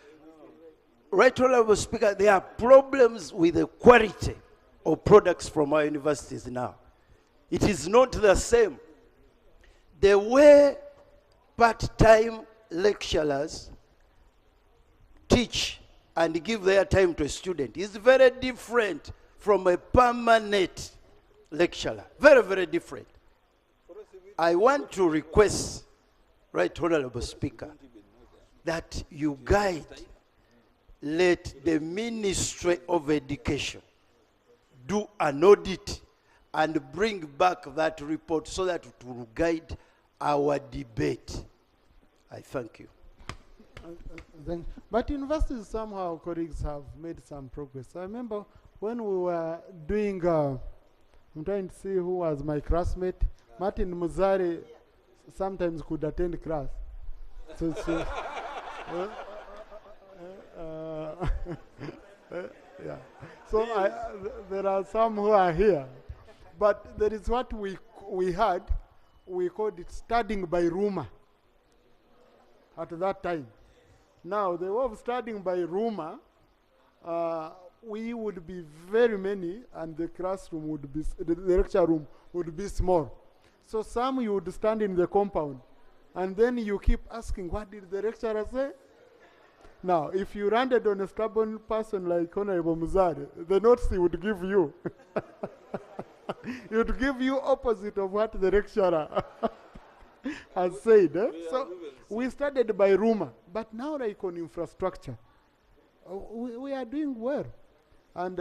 Right Honorable Speaker, there are problems with the quality of products from our universities now. It is not the same. The way part-time lecturers teach and give their time to a student is very different from a permanent lecturer. Very, very different. I want to request, Right Honorable Speaker, that you guide, let the Ministry of Education do an audit and bring back that report so that it will guide our debate. I thank you. But universities somehow, colleagues, have made some progress. I remember when we were doing, I'm trying to see who was my classmate, Martin Muzari sometimes could attend class. So, yeah. So there are some who are here. But there is what we had, we called it studying by rumor at that time. Now, the way of studying by rumor, we would be very many, and the classroom would be, the lecture room would be small. So some you would stand in the compound, and then you keep asking, what did the lecturer say? Now, if you landed on a stubborn person like Honorable Muzari, the notes he would give you, he would give you opposite of what the lecturer has said. So we studied by rumor, but now like on infrastructure, we are doing well. And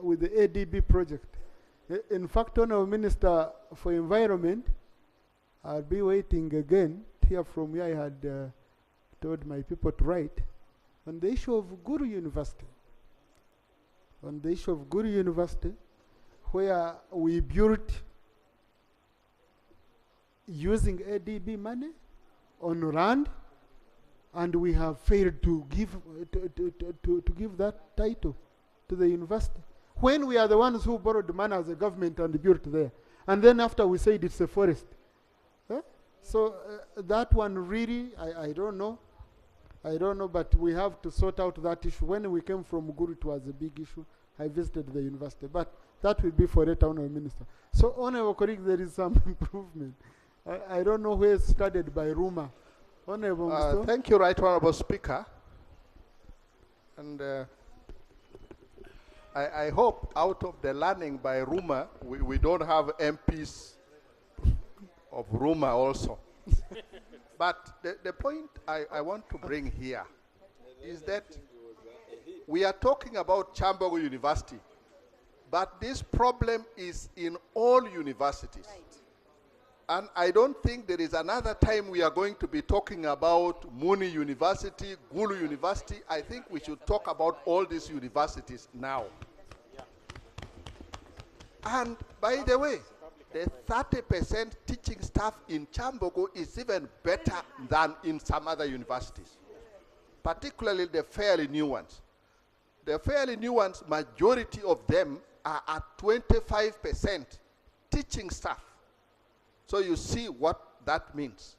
with the ADB project. In fact, Honorable Minister for Environment, I'll be waiting again to hear from you. I had told my people to write on the issue of Guru University. On the issue of Guru University, where we built using ADB money on land, and we have failed to give to give that title to the university, when we are the ones who borrowed money as a government and built there. And then after we said it's a forest. So that one really, I don't know. I don't know, but we have to sort out that issue. When we came from Guru, it was a big issue. I visited the university, but that will be for later, Honorable Minister. So, Honorable colleague, there is some improvement. I don't know where it's studied by rumor. Honorable Minister. Thank you, Right Honorable Speaker. And I hope out of the learning by rumor, we don't have MPs of rumor also. But the point I want to bring here is that we are talking about Kyambogo University, but this problem is in all universities. Right. And I don't think there is another time we are going to be talking about Muni University, Gulu University. I think we should talk about all these universities now. Yeah. And by the way, the 30% teaching staff in Kyambogo is even better than in some other universities, particularly the fairly new ones. The fairly new ones, majority of them are at 25% teaching staff. So you see what that means.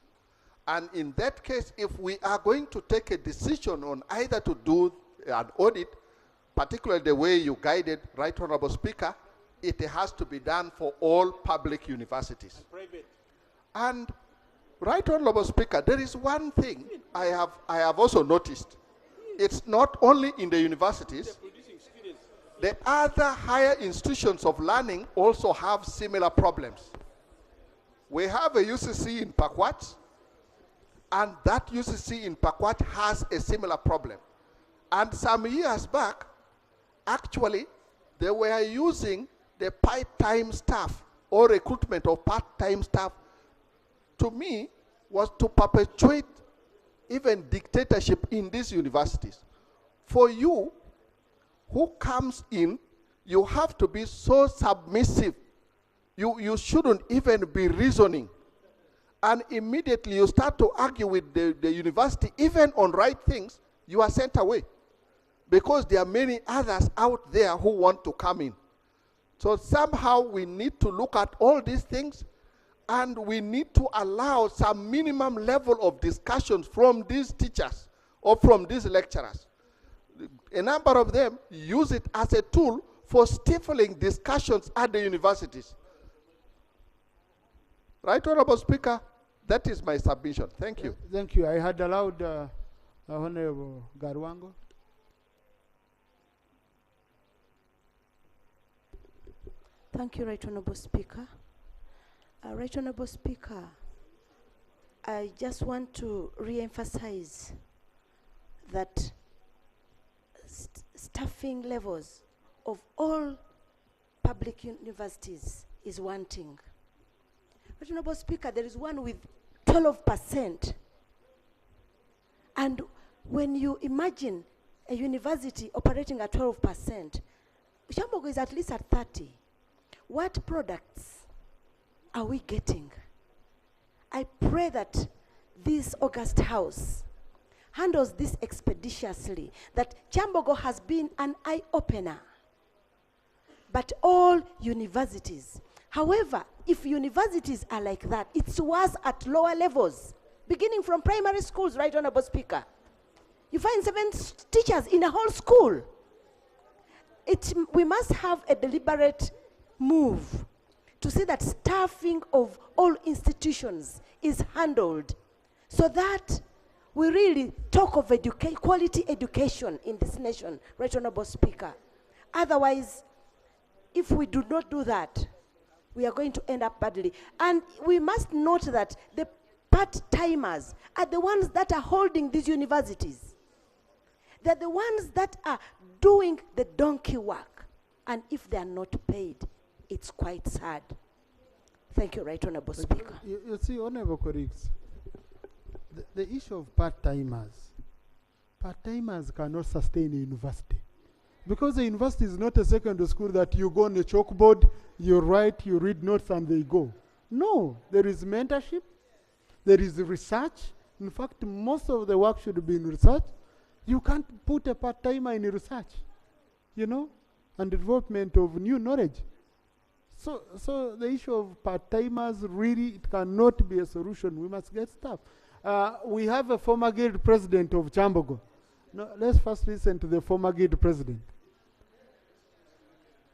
And in that case, if we are going to take a decision on either to do an audit, particularly the way you guided, Right Honorable Speaker, it has to be done for all public universities. And private. And Right Honorable Speaker, there is one thing I have also noticed. It's not only in the universities. The other higher institutions of learning also have similar problems. We have a UCC in Pakwach, and that UCC in Pakwach has a similar problem. And some years back, actually, they were using the part-time staff or recruitment of part-time staff, to me, was to perpetuate even dictatorship in these universities. For you, who comes in, you have to be so submissive. You shouldn't even be reasoning. And immediately you start to argue with the university, even on right things, you are sent away. Because there are many others out there who want to come in. So somehow we need to look at all these things, and we need to allow some minimum level of discussions from these teachers or from these lecturers. A number of them use it as a tool for stifling discussions at the universities. Right Honorable Speaker, that is my submission. Thank you. Thank you. I had allowed Honorable Garwango. Thank you, Right Honourable Speaker. Right Honourable Speaker, I just want to re-emphasize that staffing levels of all public universities is wanting. Right Honourable Speaker, there is one with 12%. And when you imagine a university operating at 12%, Kyambogo is at least at 30. What products are we getting? I pray that this August House handles this expeditiously, that Kyambogo has been an eye-opener. But all universities, however, if universities are like that, it's worse at lower levels, beginning from primary schools, Right Honourable Speaker. You find 7 teachers in a whole school. We must have a deliberate move to see that staffing of all institutions is handled so that we really talk of quality education in this nation, Right Honourable Speaker. Otherwise, if we do not do that, we are going to end up badly. And we must note that the part-timers are the ones that are holding these universities. They're the ones that are doing the donkey work. And if they are not paid, it's quite sad. Thank you, Right Honourable Speaker. You see, Honourable colleagues, the issue of part-timers cannot sustain a university. Because a university is not a secondary school that you go on a chalkboard, you write, you read notes, and they go. No, there is mentorship, there is research. In fact, most of the work should be in research. You can't put a part-timer in research, you know, and development of new knowledge. So the issue of part-timers, really, it cannot be a solution. We must get staff. We have a former guild president of Kyambogo. No, let's first listen to the former guild president.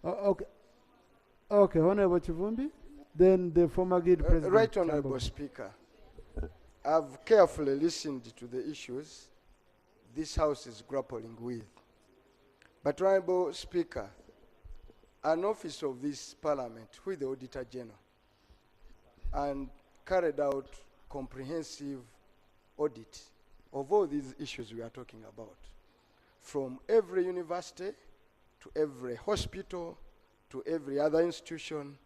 Okay, Honourable Chivumbi, then the former guild president. Right Honourable Speaker, I've carefully listened to the issues this House is grappling with. But Honourable Speaker, an office of this Parliament, who is the Auditor General, and carried out comprehensive audit of all these issues we are talking about, from every university to every hospital to every other institution.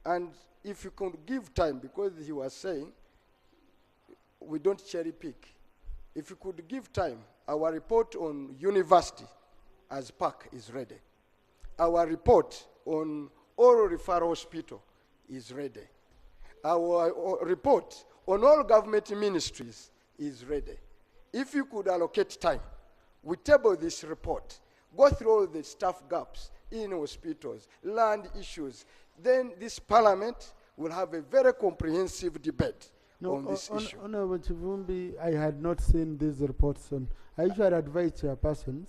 And if you could give time, because he was saying we don't cherry pick, if you could give time, our report on university as PAC is ready. Our report on oral referral hospital is ready. Our report on all government ministries is ready. If you could allocate time, we table this report, go through all the staff gaps in hospitals, land issues, then this Parliament will have a very comprehensive debate on this issue. Honourable Chivumbi, I had not seen these reports. I usually advise chairpersons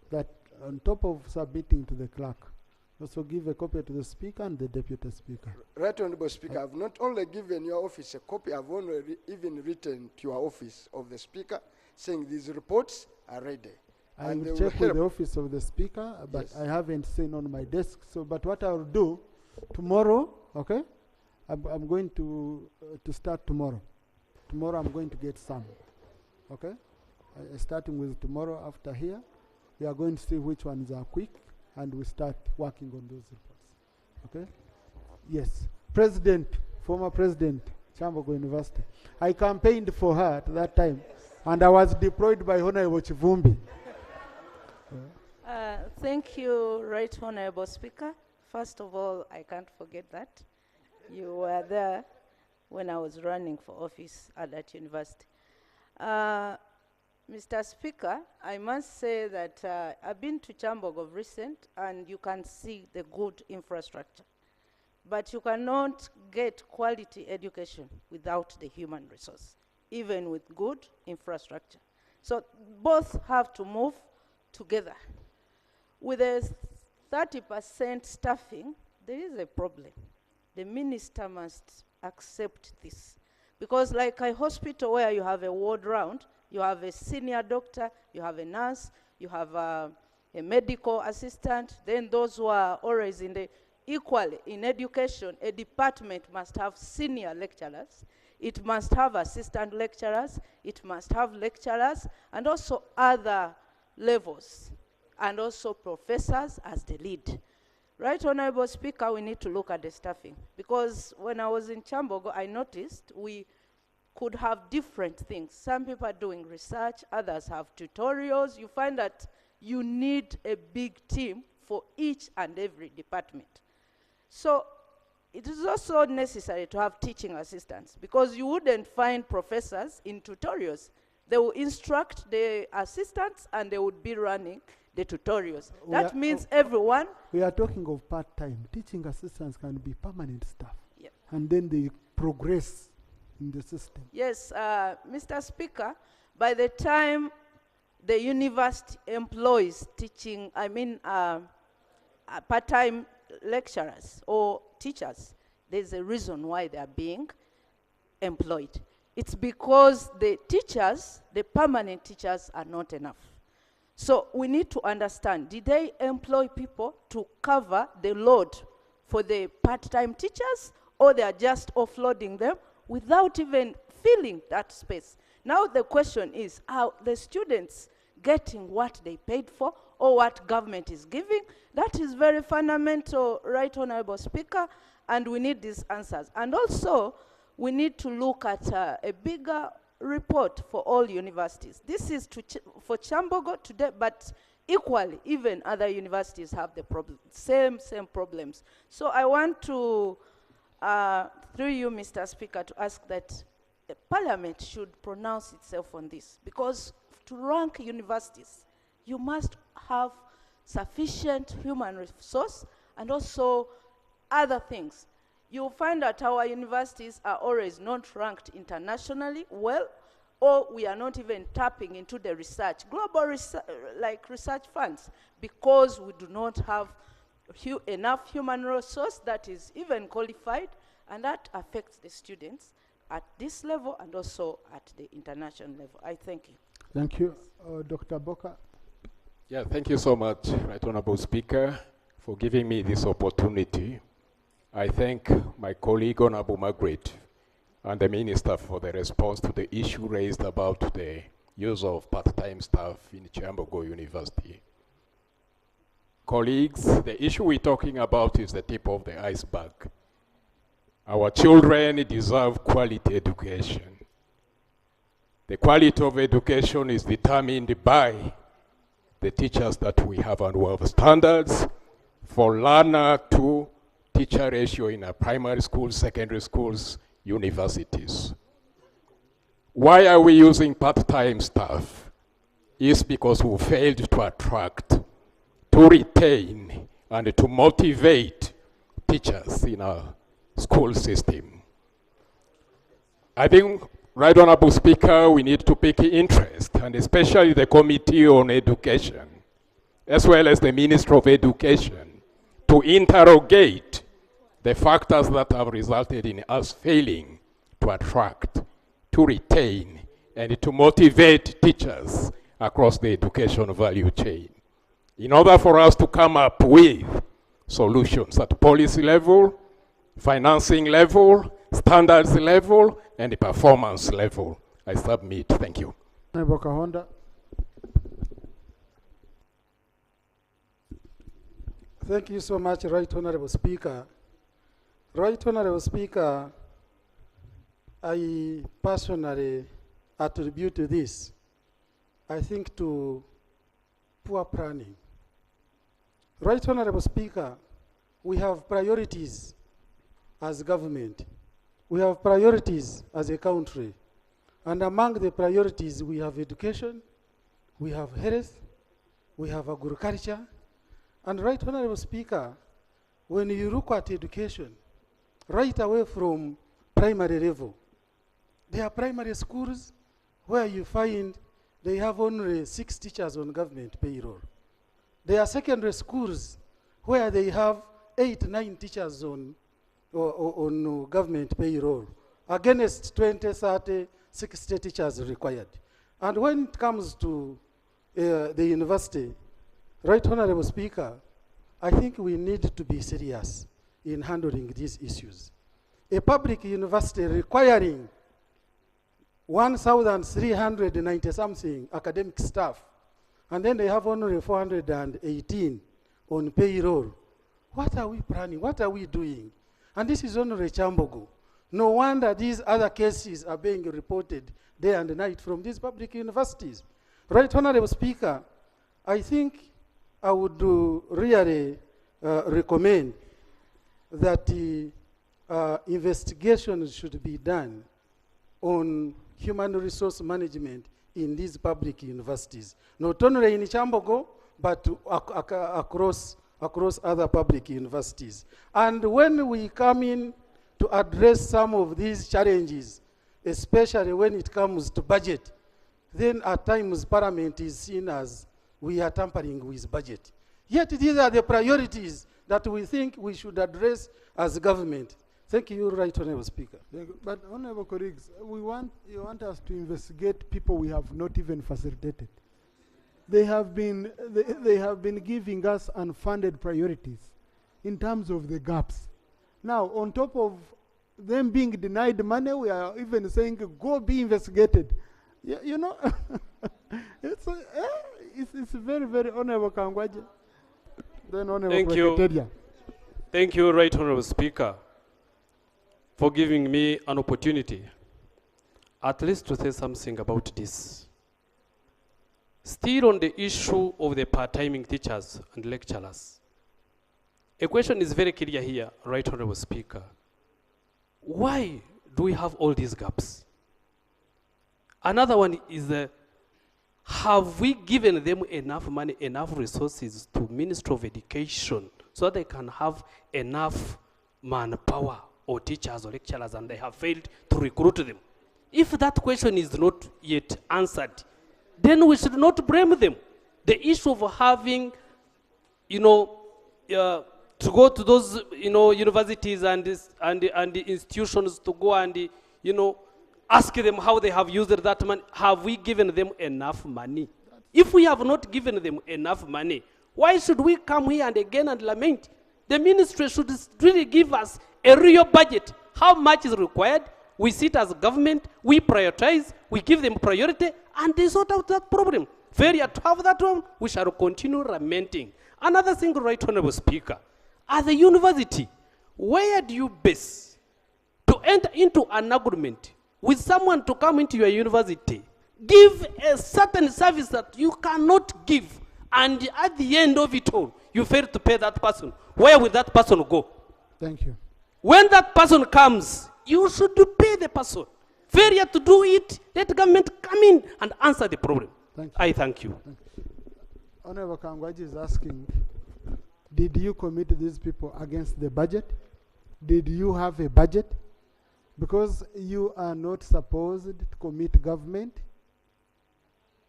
that on top of submitting to the clerk, also give a copy to the Speaker and the Deputy Speaker. Right Honourable Speaker, I've not only given your office a copy, I've only even written to your office of the Speaker saying these reports are ready. I will check with the office of the Speaker, but yes, I haven't seen on my desk. So, but what I'll do tomorrow, okay? I'm going to start tomorrow. Tomorrow I'm going to get some, okay? Starting with tomorrow after here, we are going to see which ones are quick, and we start working on those reports, okay? Yes, President, former President, Kyambogo University. I campaigned for her at that time, and I was deployed by Honourable Chivumbi. Thank you, Right Honourable Speaker. First of all, I can't forget that. You were there when I was running for office at that university. Mr. Speaker, I must say that I've been to Kyambogo of recent, and you can see the good infrastructure. But you cannot get quality education without the human resource, even with good infrastructure. So both have to move together. With a 30% staffing, there is a problem. The minister must accept this. Because like a hospital where you have a ward round, you have a senior doctor, you have a nurse, you have a medical assistant, then those who are always in the equally in education, a department must have senior lecturers, it must have assistant lecturers, it must have lecturers, and also other levels, and also professors as the lead. Right, Honorable Speaker, we need to look at the staffing, because when I was in Kyambogo, I noticed we could have different things. Some people are doing research, others have tutorials. You find that you need a big team for each and every department. So it is also necessary to have teaching assistants, because you wouldn't find professors in tutorials. They will instruct the assistants and they would be running the tutorials. That means everyone... We are talking of part-time. Teaching assistants can be permanent staff. Yep. And then they progress in the system. Yes, Mr. Speaker, by the time the university employs teaching, part-time lecturers or teachers, there's a reason why they are being employed. It's because the teachers, the permanent teachers, are not enough. So we need to understand, did they employ people to cover the load for the part-time teachers, or they are just offloading them without even filling that space? Now the question is, are the students getting what they paid for, or what government is giving? That is very fundamental, Right Honorable Speaker, and we need these answers. And also, we need to look at a bigger report for all universities. This is for Kyambogo today, but equally, even other universities have the same problems. So I want to, through you, Mr. Speaker, to ask that the Parliament should pronounce itself on this, because to rank universities, you must have sufficient human resource and also other things. You'll find that our universities are always not ranked internationally well, or we are not even tapping into the research, global research funds, because we do not have enough human resource that is even qualified, and that affects the students at this level and also at the international level. I thank you. Thank you. Dr. Boka. Yeah, thank you so much, Right Honorable Speaker, for giving me this opportunity. I thank my colleague, Honorable Margaret, and the Minister for the response to the issue raised about the use of part-time staff in Kyambogo University. Colleagues, the issue we're talking about is the tip of the iceberg. Our children deserve quality education. The quality of education is determined by the teachers that we have, and we have standards for learner to teacher ratio in our primary schools, secondary schools, universities. Why are we using part-time staff? It's because we failed to attract, to retain, and to motivate teachers in our school system. I think, Right Honorable Speaker, we need to pick interest, and especially the Committee on Education, as well as the Minister of Education, to interrogate the factors that have resulted in us failing to attract, to retain, and to motivate teachers across the education value chain, in order for us to come up with solutions at policy level, financing level, standards level, and the performance level. I submit. Thank you. Honda. Thank you so much, Right Honorable Speaker. Right Honorable Speaker, I personally attribute this, I think, to poor planning. Right Honorable Speaker, we have priorities as government. We have priorities as a country. And among the priorities, we have education, we have health, we have agriculture. And Right Honorable Speaker, when you look at education, right away from primary level, there are primary schools where you find they have only 6 teachers on government payroll. There are secondary schools where they have 8, 9 teachers on government payroll, against 20, 30, 60 teachers required. And when it comes to the university, Right Honorable Speaker, I think we need to be serious. in handling these issues. A public university requiring 1,390 something academic staff, and then they have only 418 on payroll. What are we planning? What are we doing? And this is only Kyambogo. No wonder these other cases are being reported day and night from these public universities. Right, Honorable Speaker, I think I would really recommend that investigations should be done on human resource management in these public universities, not only in Kyambogo, but across other public universities. And when we come in to address some of these challenges, especially when it comes to budget, then at times Parliament is seen as we are tampering with budget. Yet these are the priorities that we think we should address as government. Thank you, Right Honorable Speaker. But Honorable colleagues, you want us to investigate people we have not even facilitated. They have been giving us unfunded priorities in terms of the gaps. Now, on top of them being denied money, we are even saying, go be investigated. You know, it's very, very Honorable Kangwaja. Then Honorable Thank you. Secretariat. Thank you, Right Honorable Speaker, for giving me an opportunity at least to say something about this. Still on the issue of the part-timing teachers and lecturers, a question is very clear here, Right Honorable Speaker. Why do we have all these gaps? Another one is, have we given them enough money, enough resources to Ministry of Education so that they can have enough manpower or teachers or lecturers, and they have failed to recruit them? If that question is not yet answered, then we should not blame them. The issue of having, to go to those, universities and the institutions to go and, ask them how they have used that money. Have we given them enough money? If we have not given them enough money, why should we come here and again and lament? The ministry should really give us a real budget. How much is required? We sit as government, we prioritize, we give them priority, and they sort out that problem. Failure to have that one, we shall continue lamenting. Another thing, Right Honorable Speaker, at the university, where do you base to enter into an agreement with someone to come into your university, give a certain service that you cannot give, and at the end of it all, you fail to pay that person? Where will that person go? Thank you. When that person comes, you should pay the person. Failure to do it, let government come in and answer the problem. Thank you. I thank you. Honorable Kangwaji is asking, did you commit these people against the budget? Did you have a budget? Because you are not supposed to commit government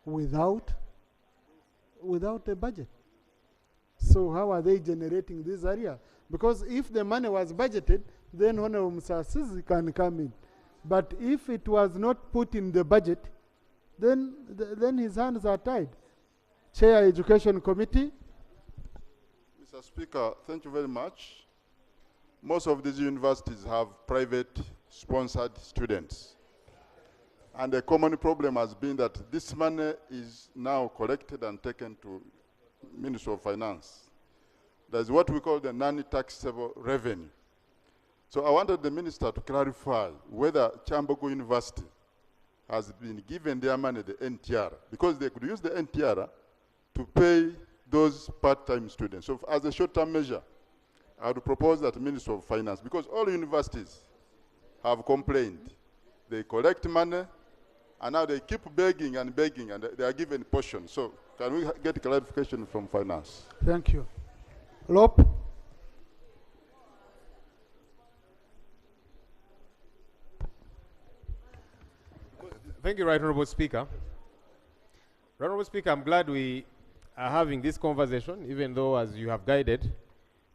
without a budget. So how are they generating this area? Because if the money was budgeted, then Honorable Musasizi can come in. But if it was not put in the budget, then his hands are tied. Chair Education Committee. Mr. Speaker, thank you very much. Most of these universities have private sponsored students. And the common problem has been that this money is now collected and taken to Ministry of Finance. There's what we call the non-taxable revenue. So I wanted the minister to clarify whether Kyambogo University has been given their money, the NTR, because they could use the NTR to pay those part-time students. So as a short-term measure, I would propose that Ministry of Finance, because all universities have complained. They collect money, and now they keep begging, and they are given portions. So can we get clarification from Finance? Thank you. Lop. Thank you, Right Honorable Speaker. Right Honorable Speaker, I'm glad we are having this conversation, even though, as you have guided,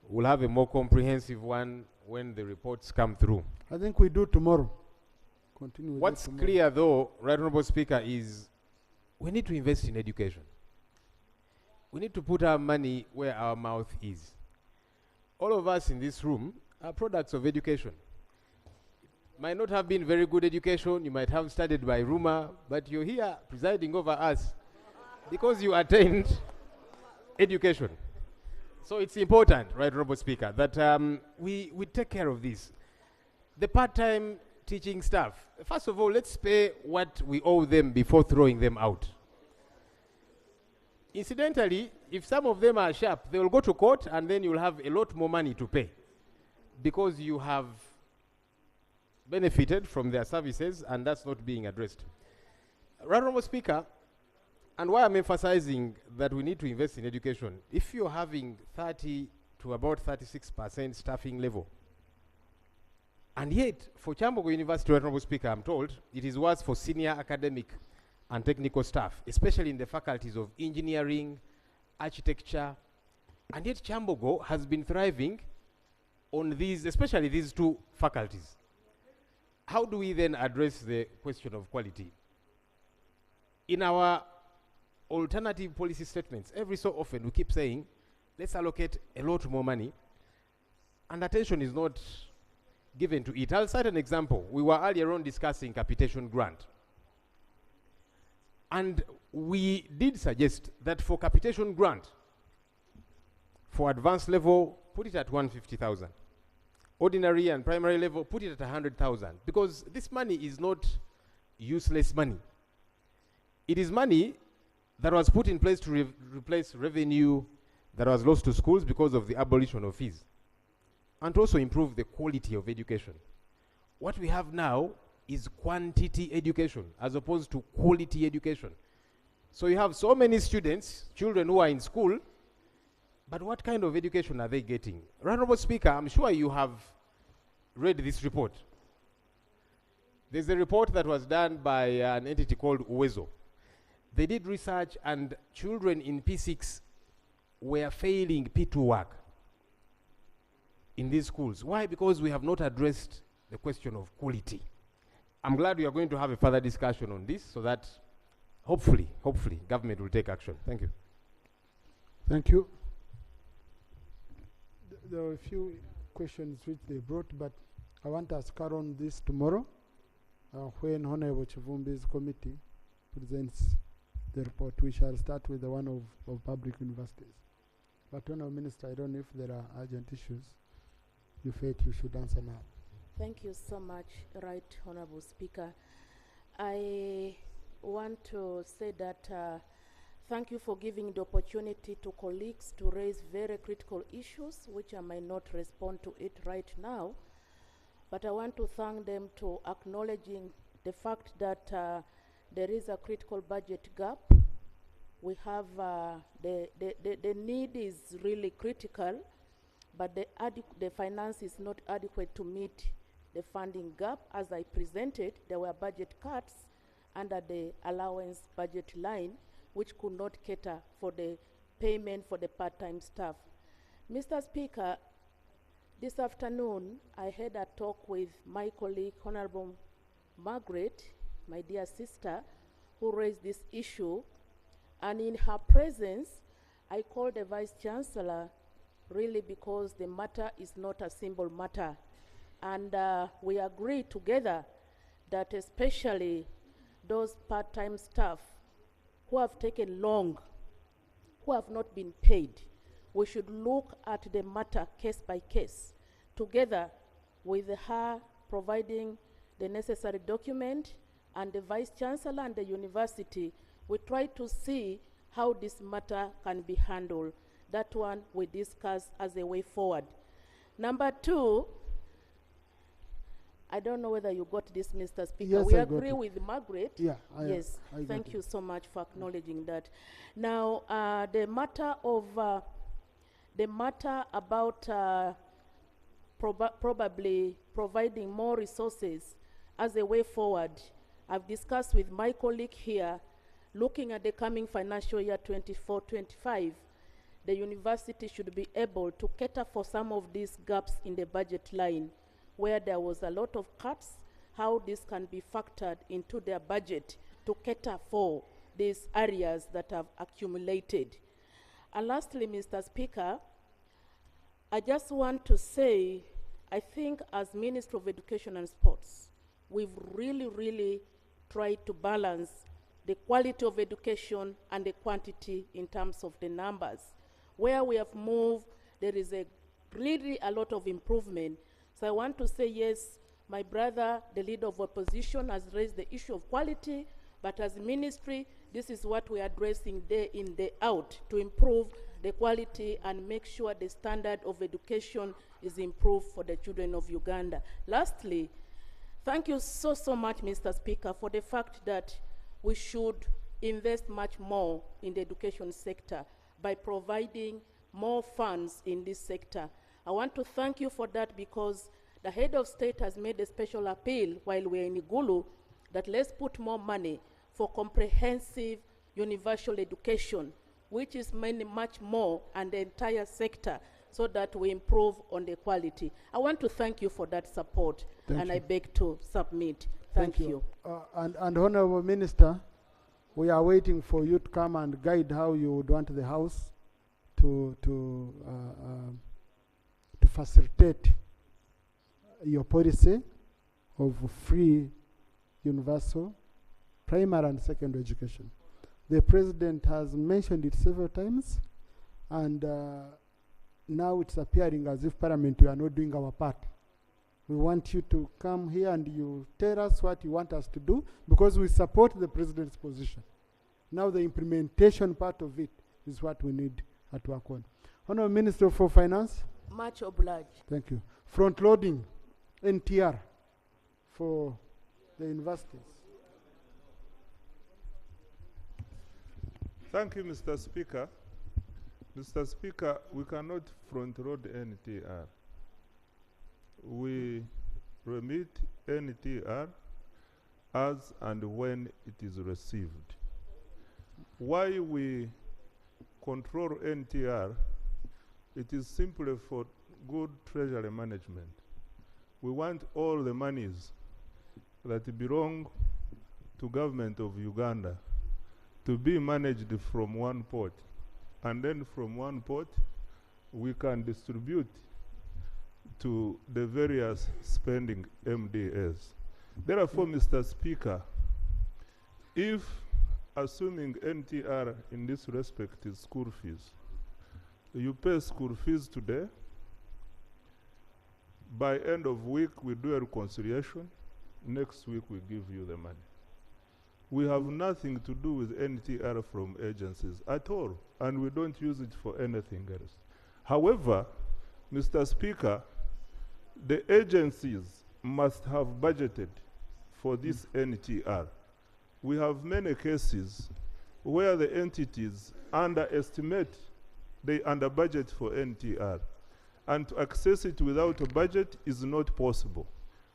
we'll have a more comprehensive one when the reports come through. I think we do tomorrow. Continue with What's clear, though, Right Honorable Speaker, is we need to invest in education. We need to put our money where our mouth is. All of us in this room are products of education. Might not have been very good education, you might have studied by rumor, but you're here presiding over us because you attained education. So it's important, right, Honorable Speaker, that we take care of this. The part-time teaching staff, first of all, let's pay what we owe them before throwing them out. Incidentally, if some of them are sharp, they will go to court and then you'll have a lot more money to pay because you have benefited from their services and that's not being addressed. Right, Honorable Speaker, and why I'm emphasizing that we need to invest in education, if you're having 30 to about 36% staffing level, and yet for Kyambogo University, Right, Honorable Speaker, I'm told it is worse for senior academic and technical staff, especially in the faculties of engineering, architecture, and yet Kyambogo has been thriving on these, especially these two faculties. How do we then address the question of quality? In our alternative policy statements, every so often we keep saying, let's allocate a lot more money, and attention is not given to it. I'll cite an example. We were earlier on discussing capitation grant. And we did suggest that for capitation grant, for advanced level, put it at 150,000. Ordinary and primary level, put it at 100,000. Because this money is not useless money. It is money that was put in place to replace revenue that was lost to schools because of the abolition of fees, and to also improve the quality of education. What we have now is quantity education as opposed to quality education. So you have so many students, children who are in school, but what kind of education are they getting? Honorable Speaker, I'm sure you have read this report. There's a report that was done by an entity called Uwezo. They did research and children in P6 were failing P2 work in these schools. Why? Because we have not addressed the question of quality. I'm glad we are going to have a further discussion on this so that hopefully, government will take action. Thank you. Thank you. There were a few questions which they brought, but I want us to carry on this tomorrow when Honorable Chivumbi's committee presents the report. We shall start with the one of public universities. But Honorable Minister, I don't know if there are urgent issues you felt you should answer now. Thank you so much, Right Honorable Speaker. I want to say that thank you for giving the opportunity to colleagues to raise very critical issues, which I might not respond to it right now, but I want to thank them to acknowledging the fact that there is a critical budget gap. We have the need is really critical, but the finance is not adequate to meet the funding gap. As I presented, there were budget cuts under the allowance budget line, which could not cater for the payment for the part-time staff. Mr. Speaker, this afternoon, I had a talk with my colleague, Honorable Margaret, my dear sister, who raised this issue, and in her presence, I called the Vice Chancellor really because the matter is not a simple matter. And we agreed together that especially those part-time staff who have taken long, who have not been paid, we should look at the matter case by case, together with her providing the necessary document and the Vice Chancellor and the university. We try to see how this matter can be handled. That one we discuss as a way forward. Number two, I don't know whether you got this, Mr. Speaker. Yes, we I agree got it. with Margaret. Yeah, yes, I got thank it. you so much for acknowledging that. Now, the matter about probably providing more resources as a way forward, I've discussed with my colleague here, looking at the coming financial year 24-25, the university should be able to cater for some of these gaps in the budget line, where there was a lot of cuts, how this can be factored into their budget to cater for these areas that have accumulated. And lastly, Mr. Speaker, I just want to say, I think as Ministry of Education and Sports, we've really tried to balance the quality of education and the quantity in terms of the numbers. Where we have moved, there is really a lot of improvement. So I want to say, yes, my brother, the leader of opposition, has raised the issue of quality, but as a ministry, this is what we are addressing day in, day out to improve the quality and make sure the standard of education is improved for the children of Uganda. Lastly, thank you so much, Mr. Speaker, for the fact that we should invest much more in the education sector by providing more funds in this sector. I want to thank you for that because the head of state has made a special appeal while we're in Igulu that let's put more money for comprehensive universal education, which is much more and the entire sector, so that we improve on the quality. I want to thank you for that support, and I beg to submit. Thank you. And Honorable Minister, we are waiting for you to come and guide how you would want the House to facilitate your policy of free universal primary and secondary education. The President has mentioned it several times, and now it's appearing as if Parliament, we are not doing our part. We want you to come here and you tell us what you want us to do, because we support the President's position. Now the implementation part of it is what we need at work on. Honorable Minister for Finance. Much obliged. Thank you. Front loading NTR for the universities. Thank you, Mr. Speaker. Mr. Speaker, we cannot front-load NTR. We remit NTR as and when it is received. Why we control NTR, it is simply for good treasury management. We want all the monies that belong to government of Uganda to be managed from one pot, and then from one pot we can distribute to the various spending MDAs. Therefore, Mr. Speaker, if assuming NTR in this respect is school fees, you pay school fees today, by end of week we do a reconciliation, next week we give you the money. We have nothing to do with NTR from agencies at all, and we don't use it for anything else. However, Mr. Speaker, the agencies must have budgeted for this NTR. We have many cases where the entities underestimate, they under budget for NTR, and to access it without a budget is not possible.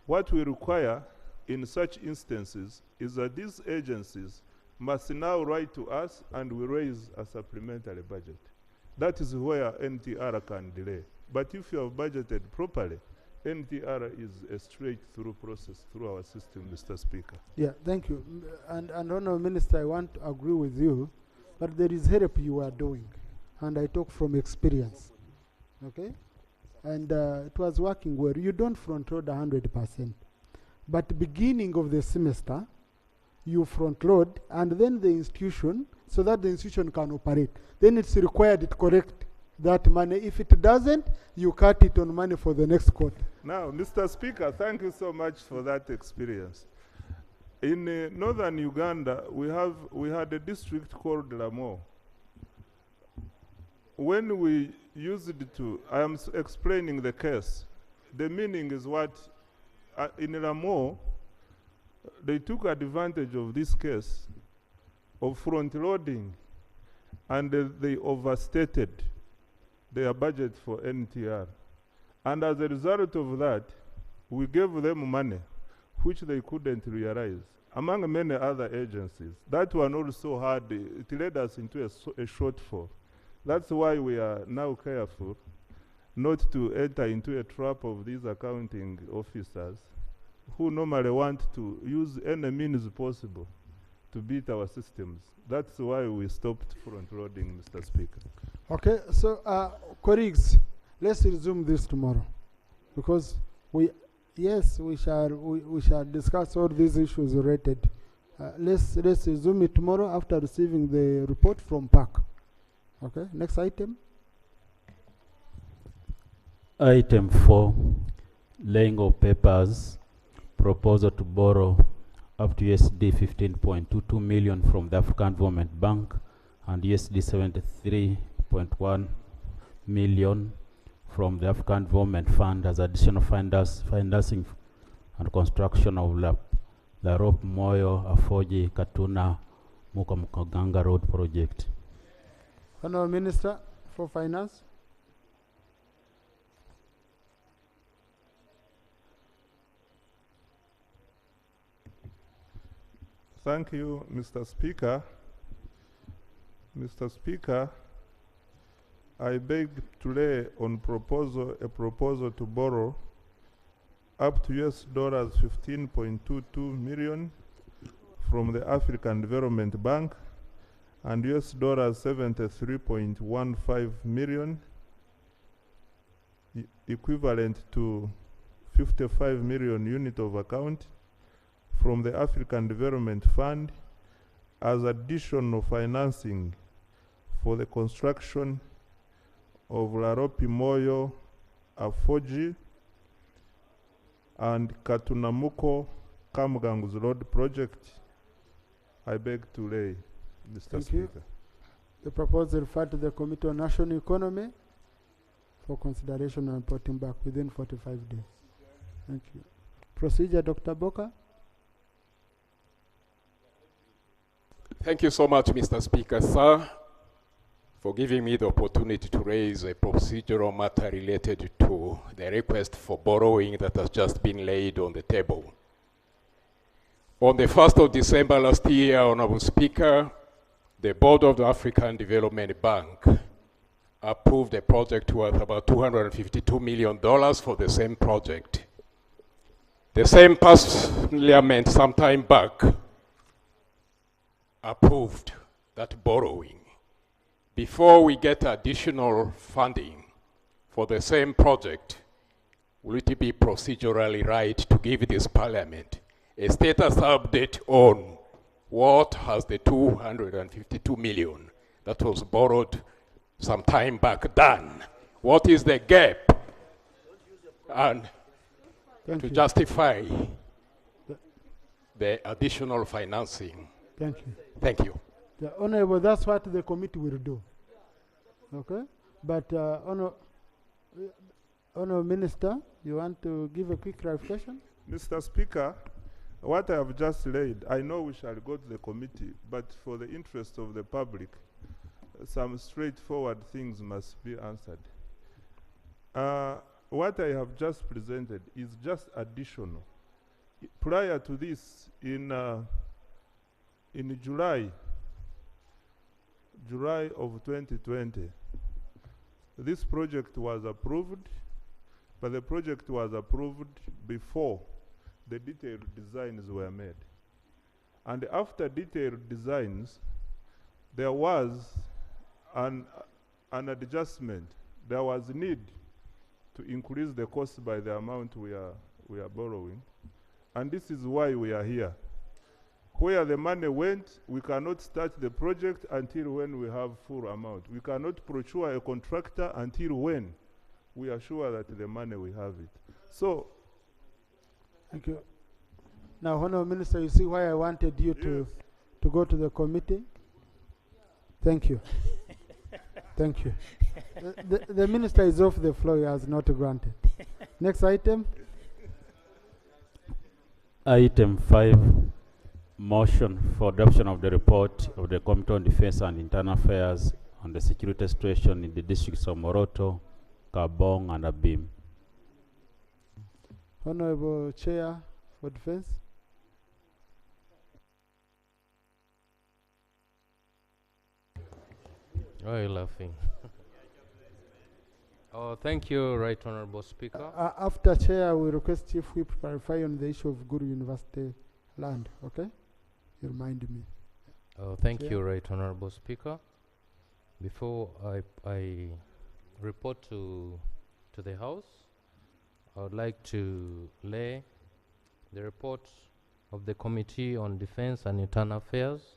What we require in such instances is that these agencies must now write to us and we raise a supplementary budget. That is where NTR can delay. But if you have budgeted properly, NTR is a straight-through process through our system, Mr. Speaker. Yeah, thank you. And Honourable Minister, I want to agree with you, but there is help you are doing, and I talk from experience, okay? And it was working well. You don't front-load 100%, but beginning of the semester, you front-load, and then the institution, so that the institution can operate. Then it's required to correct that money. If it doesn't, you cut it on money for the next quarter. Now, Mr. Speaker, thank you so much for that experience. In northern Uganda, we had a district called Lamo. When we used it to, I am explaining the case. The meaning is what, in Lamo, they took advantage of this case of front-loading, and they overstated their budget for NTR. And as a result of that, we gave them money, which they couldn't realize, among many other agencies. That one also had, it led us into a shortfall. That's why we are now careful not to enter into a trap of these accounting officers who normally want to use any means possible to beat our systems. That's why we stopped front-loading, Mr. Speaker. Okay, so colleagues, let's resume this tomorrow, because Yes, we shall discuss all these issues related. Let's resume it tomorrow after receiving the report from PAC. Okay, next item. Item 4, laying of papers, proposal to borrow up to USD 15.22 million from the African Development Bank and USD 73.1 million from the African Development Fund as additional financing and construction of the Rope Moyo Afoji Katuna Mukamukaganga Road project. Honorable Minister for Finance. Thank you, Mr. Speaker. Mr. Speaker, I beg to lay on a proposal to borrow up to US dollars 15.22 million from the African Development Bank and US dollars 73.15 million, equivalent to 55 million unit of account from the African Development Fund as additional financing for the construction of La Rope Moyo Afoji and Katunamuko Kamugangu's Road project. I beg to lay, Mr. Thank Speaker. you. The proposal referred to the Committee on National Economy for consideration and reporting back within 45 days. Thank you. Procedure, Dr. Boka. Thank you so much, Mr. Speaker, sir, for giving me the opportunity to raise a procedural matter related to the request for borrowing that has just been laid on the table. On the 1st of December last year, Honorable Speaker, the Board of the African Development Bank approved a project worth about $252 million for the same project. The same parliament sometime back approved that borrowing. Before we get additional funding for the same project, will it be procedurally right to give this parliament a status update on what has the 252 million that was borrowed some time back done? What is the gap? And Thank to you. justify the additional financing. Thank you. Thank you. The Honorable, that's what the committee will do. Okay? But, Honorable Minister, you want to give a quick clarification? Mr. Speaker, what I have just laid, I know we shall go to the committee, but for the interest of the public, some straightforward things must be answered. What I have just presented is just additional. Prior to this, in July of 2020, this project was approved, but the project was approved before the detailed designs were made. And after detailed designs, there was an adjustment. There was need to increase the cost by the amount we are borrowing. And this is why we are here. Where the money went, we cannot start the project until when we have full amount. We cannot procure a contractor until when we are sure that the money we have it. So, Thank you. Now, Honorable Minister, you see why I wanted you to go to the committee? Thank you. Thank you. The Minister is off the floor, he has not granted. Next item. Item 5, motion for adoption of the report of the Committee on Defense and Internal Affairs on the security situation in the districts of Moroto, Kabong, and Abim. Honorable Chair for Defense. Why are you laughing? Oh, thank you, Right Honorable Speaker. After Chair, we request Chief Whip clarify on the issue of Guru University land, okay? You remind me. Oh, thank Chair. you, Right Honorable Speaker. Before I report to the House, I would like to lay the report of the Committee on Defense and Internal Affairs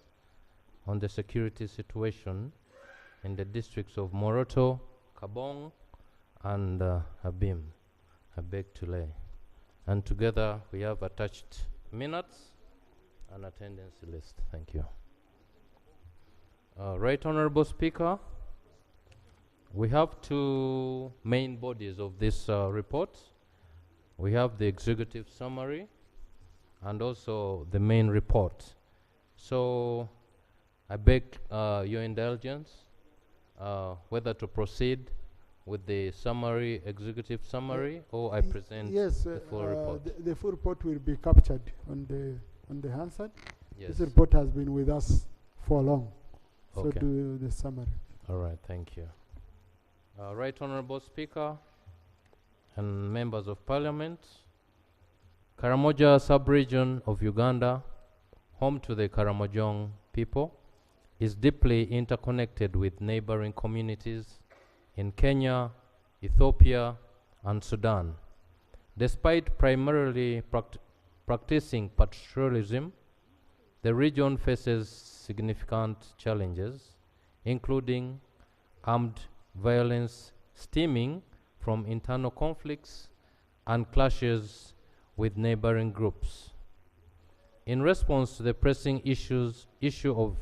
on the security situation in the districts of Moroto, Kabong, and Habim. I beg to lay. And together we have attached minutes and attendance list. Thank you. Right Honorable Speaker, we have two main bodies of this report. We have the executive summary and also the main report. So I beg your indulgence whether to proceed with the summary, executive summary, or I present the full report. The full report will be captured on the Hansard. Yes. This report has been with us for long. So Okay. do the summary. All right, thank you. Right Honorable Speaker and members of Parliament, Karamoja sub-region of Uganda, home to the Karamojong people, is deeply interconnected with neighboring communities in Kenya, Ethiopia, and Sudan. Despite primarily practicing pastoralism, the region faces significant challenges, including armed violence stemming from internal conflicts and clashes with neighboring groups. In response to the pressing issue of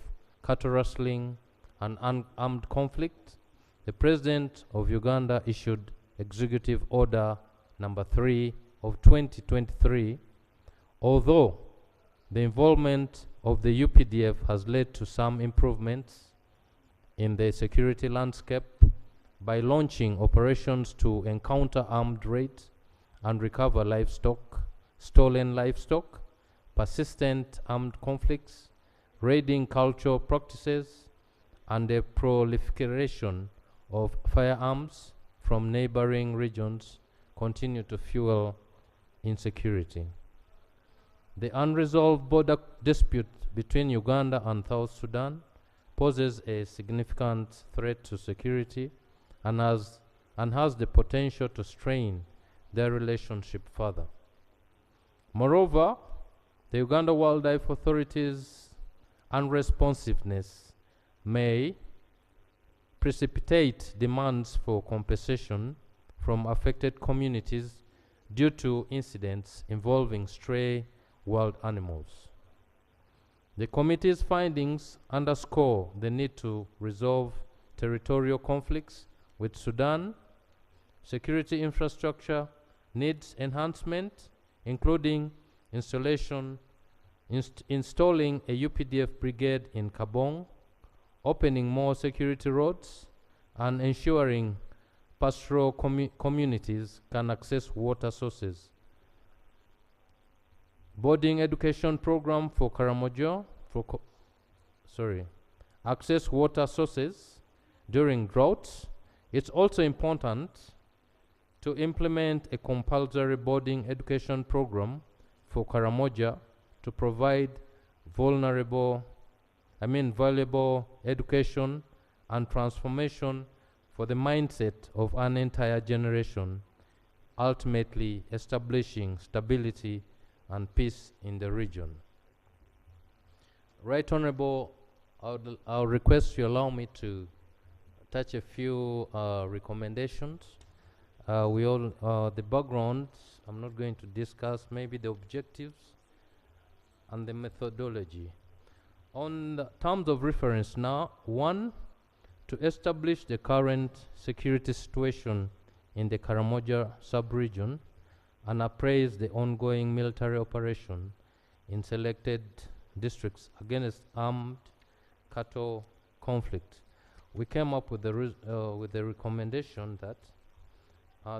cattle rustling and armed conflict, the President of Uganda issued Executive Order number 3 of 2023. Although the involvement of the UPDF has led to some improvements in the security landscape by launching operations to encounter armed raids and recover livestock, stolen livestock, persistent armed conflicts, raiding cultural practices, and the proliferation of firearms from neighboring regions continue to fuel insecurity. The unresolved border dispute between Uganda and South Sudan poses a significant threat to security and has the potential to strain their relationship further. Moreover, the Uganda Wildlife Authority's unresponsiveness may precipitate demands for compensation from affected communities due to incidents involving stray wild animals. The committee's findings underscore the need to resolve territorial conflicts with Sudan. Security infrastructure needs enhancement, including installing a UPDF brigade in Kabong, opening more security roads, and ensuring pastoral communities can access water sources. Boarding education program for Karamoja, access water sources during droughts. It's also important to implement a compulsory boarding education program for Karamoja to provide valuable education and transformation for the mindset of an entire generation, ultimately establishing stability and peace in the region. Right Honorable, I'll request you allow me to touch a few recommendations. The background, I'm not going to discuss, maybe the objectives and the methodology. On the terms of reference now, 1, to establish the current security situation in the Karamoja sub-region and appraise the ongoing military operation in selected districts against armed cattle conflict. We came up with the recommendation that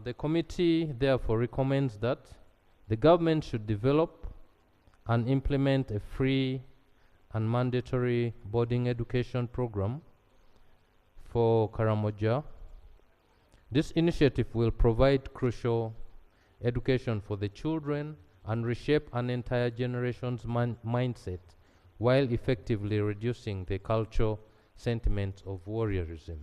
the committee therefore recommends that the government should develop and implement a free and mandatory boarding education program for Karamoja. This initiative will provide crucial education for the children and reshape an entire generation's mindset while effectively reducing the cultural sentiment of warriorism.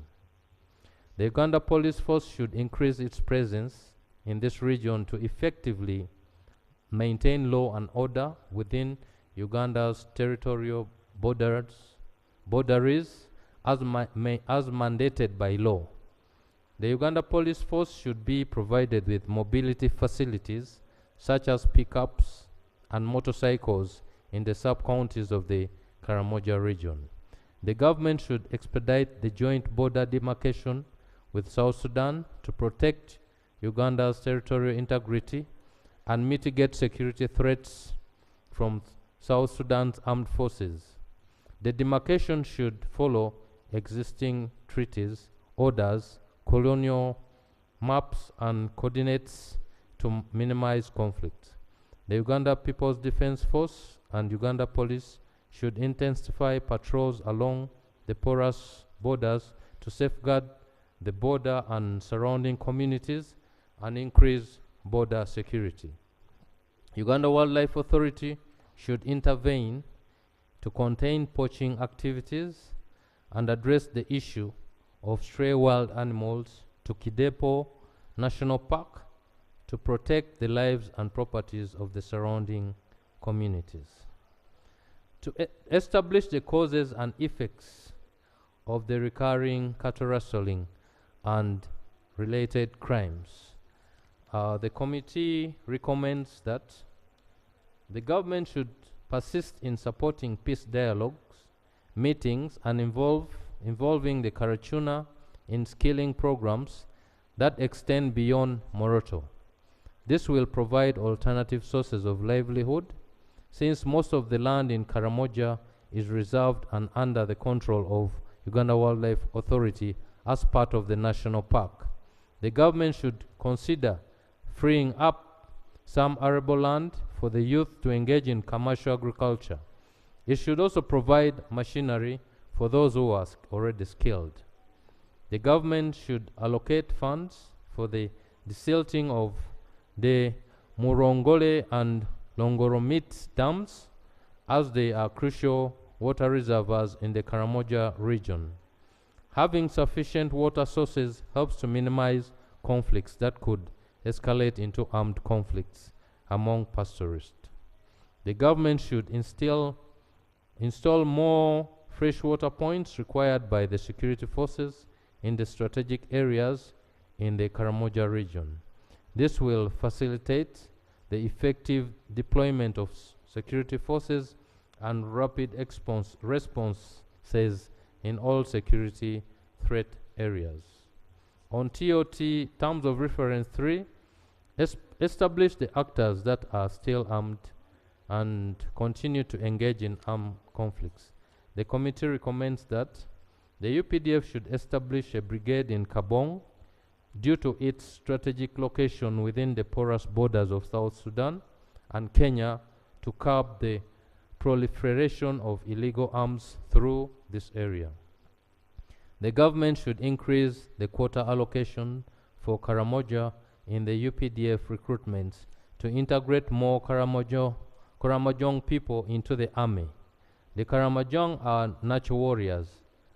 The Uganda Police Force should increase its presence in this region to effectively maintain law and order within Uganda's territorial boundaries as mandated by law. The Uganda Police Force should be provided with mobility facilities such as pickups and motorcycles in the sub-counties of the Karamoja region. The government should expedite the joint border demarcation with South Sudan to protect Uganda's territorial integrity and mitigate security threats from South Sudan's armed forces. The demarcation should follow existing treaties, orders, colonial maps, and coordinates to minimize conflict. The Uganda People's Defense Force and Uganda Police should intensify patrols along the porous borders to safeguard the border and surrounding communities and increase border security. Uganda Wildlife Authority should intervene to contain poaching activities and address the issue of stray wild animals to Kidepo National Park to protect the lives and properties of the surrounding communities. To establish the causes and effects of the recurring cattle rustling and related crimes, the committee recommends that the government should persist in supporting peace dialogues, meetings, and involving the Karachuna in skilling programs that extend beyond Moroto. This will provide alternative sources of livelihood, since most of the land in Karamoja is reserved and under the control of Uganda Wildlife Authority as part of the national park. The government should consider freeing up some arable land for the youth to engage in commercial agriculture. It should also provide machinery for those who are already skilled. The government should allocate funds for the desilting of the Murongole and Longoromit dams, as they are crucial water reservoirs in the Karamoja region. Having sufficient water sources helps to minimize conflicts that could escalate into armed conflicts among pastoralists. The government should install more freshwater points required by the security forces in the strategic areas in the Karamoja region. This will facilitate the effective deployment of security forces and rapid responses in all security threat areas. On TOT, Terms of Reference 3, establish the actors that are still armed and continue to engage in armed conflicts. The committee recommends that the UPDF should establish a brigade in Kabong due to its strategic location within the porous borders of South Sudan and Kenya to curb the proliferation of illegal arms through this area. The government should increase the quota allocation for Karamoja in the UPDF recruitments to integrate more Karamojong people into the army. The Karamojong are natural warriors,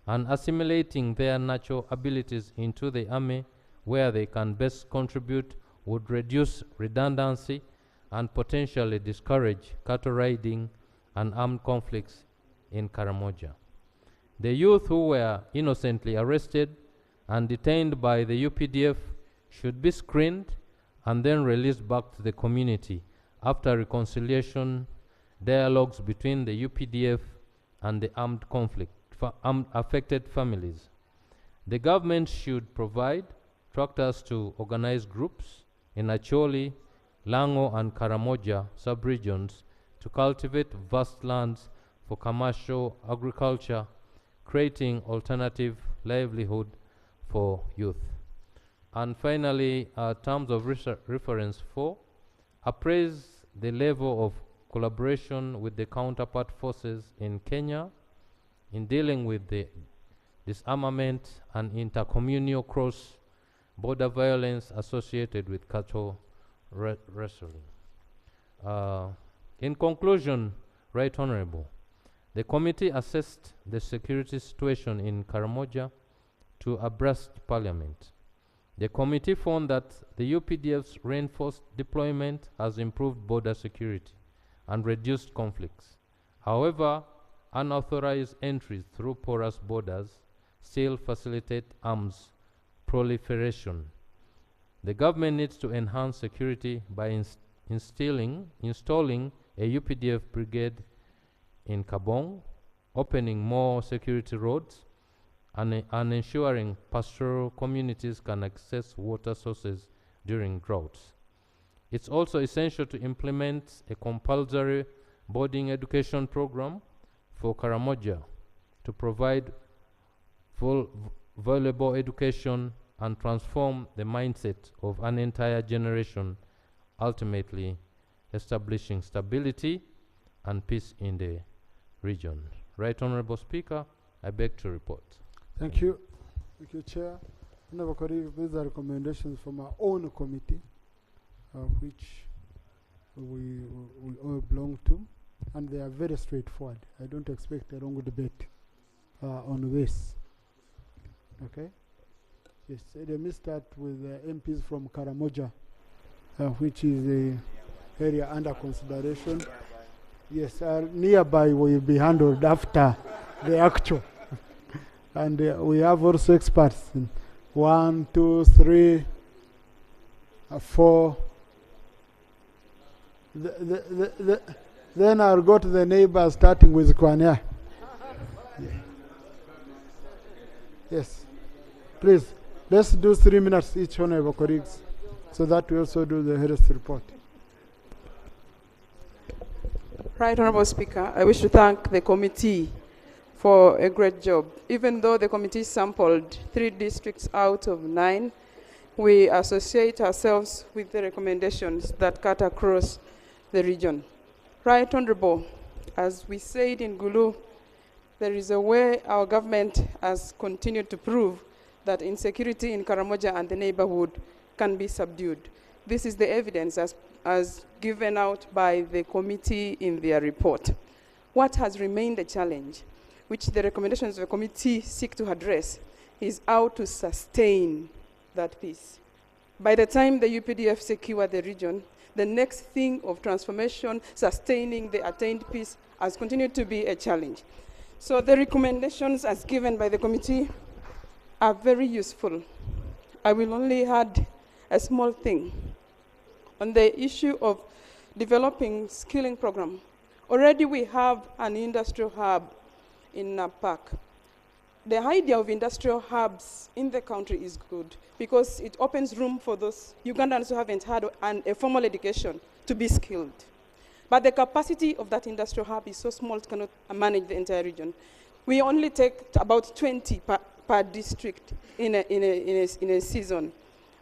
and assimilating their natural abilities into the army where they can best contribute would reduce redundancy and potentially discourage cattle riding and armed conflicts in Karamoja. The youth who were innocently arrested and detained by the UPDF should be screened and then released back to the community after reconciliation dialogues between the UPDF and the armed conflict affected families. The government should provide tractors to organized groups in Acholi, Lango, and Karamoja sub-regions to cultivate vast lands for commercial agriculture, creating alternative livelihood for youth. And finally, Terms of Reference 4, appraise the level of collaboration with the counterpart forces in Kenya in dealing with the disarmament and intercommunal cross-border violence associated with cattle wrestling. In conclusion, Right Honorable, the committee assessed the security situation in Karamoja to abreast Parliament. The committee found that the UPDF's reinforced deployment has improved border security and reduced conflicts. However, unauthorized entries through porous borders still facilitate arms proliferation. The government needs to enhance security by installing a UPDF brigade in Kabong, opening more security roads, and ensuring pastoral communities can access water sources during droughts. It's also essential to implement a compulsory boarding education program for Karamoja to provide valuable education and transform the mindset of an entire generation, ultimately establishing stability and peace in the region. Right Honorable Speaker, I beg to report. Thank you. Thank you, Chair. Honorable colleagues, these are recommendations from our own committee, which we all belong to, and they are very straightforward. I don't expect a long debate on this. Okay? Yes, let me start with the MPs from Karamoja, which is the area under consideration. Yes, nearby will be handled after the actual. And we have also experts in 1, 2, 3, 4. Then I'll go to the neighbors, starting with Kwanya. Yes, please, let's do 3 minutes each, honorable colleagues, so that we also do the health report. Right Honorable Speaker, I wish to thank the committee for a great job. Even though the committee sampled 3 districts out of 9, we associate ourselves with the recommendations that cut across the region. Right Honorable, as we said in Gulu, there is a way our government has continued to prove that insecurity in Karamoja and the neighborhood can be subdued. This is the evidence as given out by the committee in their report. What has remained a challenge, which the recommendations of the committee seek to address, is how to sustain that peace. By the time the UPDF secure the region, the next thing of transformation, sustaining the attained peace, has continued to be a challenge. So the recommendations as given by the committee are very useful. I will only add a small thing. On the issue of developing skilling program, already we have an industrial hub in Napak. The idea of industrial hubs in the country is good because it opens room for those Ugandans who haven't had a formal education to be skilled. But the capacity of that industrial hub is so small it cannot manage the entire region. We only take about 20 per district in a season,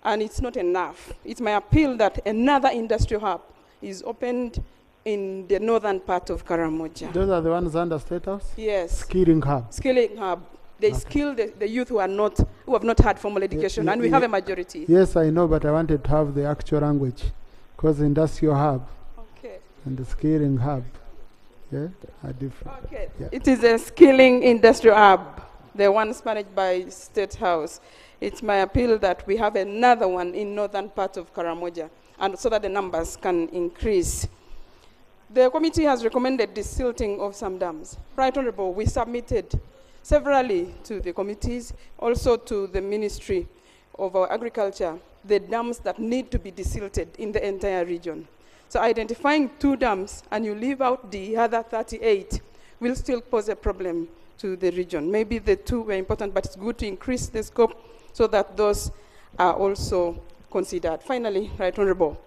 and it's not enough. It's my appeal that another industrial hub is opened in the northern part of Karamoja. Those are the ones under State House? Yes. Skilling hub. Skilling hub. They skill the youth who have not had formal education, and we have a majority. Yes, I know, but I wanted to have the actual language, because industrial hub and the skilling hub, are different. Okay. Yeah. It is a skilling industrial hub, the ones managed by State House. It's my appeal that we have another one in northern part of Karamoja, and so that the numbers can increase. The committee has recommended the silting of some dams. Right Honorable, we submitted severally to the committees, also to the Ministry of Agriculture, the dams that need to be desilted in the entire region. So identifying 2 dams and you leave out the other 38 will still pose a problem to the region. Maybe the 2 were important, but it's good to increase the scope so that those are also considered. Finally, Right Honorable,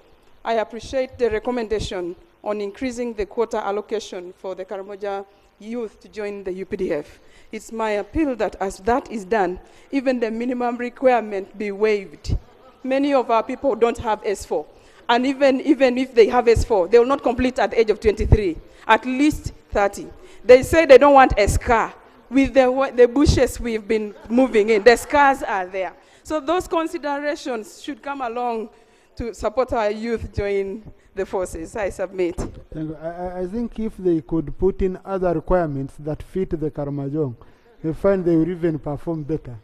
I appreciate the recommendation on increasing the quota allocation for the Karamoja youth to join the UPDF. It's my appeal that as that is done, even the minimum requirement be waived. Many of our people don't have S4. And even if they have S4, they will not complete at the age of 23, at least 30. They say they don't want a scar. With the bushes we've been moving in, the scars are there. So those considerations should come along to support our youth join the forces. I submit. Thank you. I think if they could put in other requirements that fit the Karamojong, they find they will even perform better.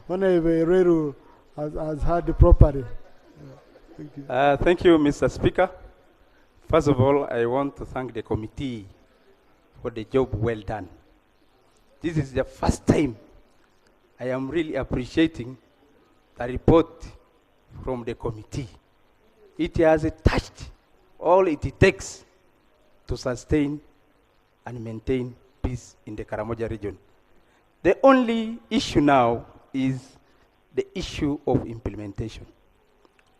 Honorable Reru has heard properly. Thank you. Thank you, Mr. Speaker. First of all, I want to thank the committee for the job well done. This is the first time I am really appreciating the report from the committee. It has touched all it takes to sustain and maintain peace in the Karamoja region. The only issue now is the issue of implementation.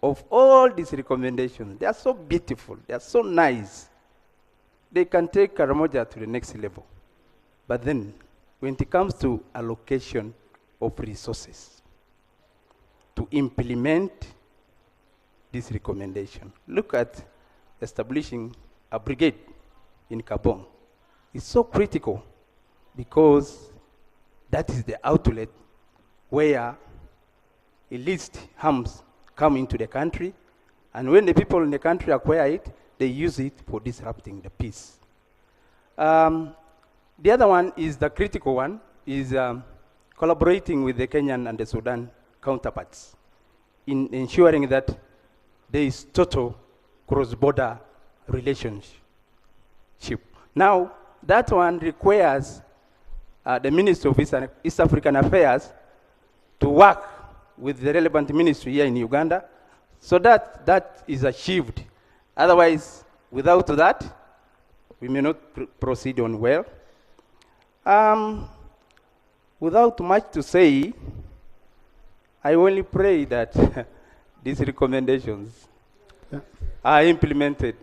Of all these recommendations, they are so beautiful, they are so nice. They can take Karamoja to the next level. But then, when it comes to allocation of resources to implement this recommendation, look at establishing a brigade in Kabong. It's so critical because that is the outlet where illicit arms come into the country, and when the people in the country acquire it, they use it for disrupting the peace. The other one is the critical one, is collaborating with the Kenyan and the Sudan counterparts in ensuring that there is total cross-border relationship. Now, that one requires the Ministry of East African Affairs to work with the relevant ministry here in Uganda so that that is achieved. Otherwise, without that, we may not proceed on well. Without much to say, I only pray that these recommendations are implemented.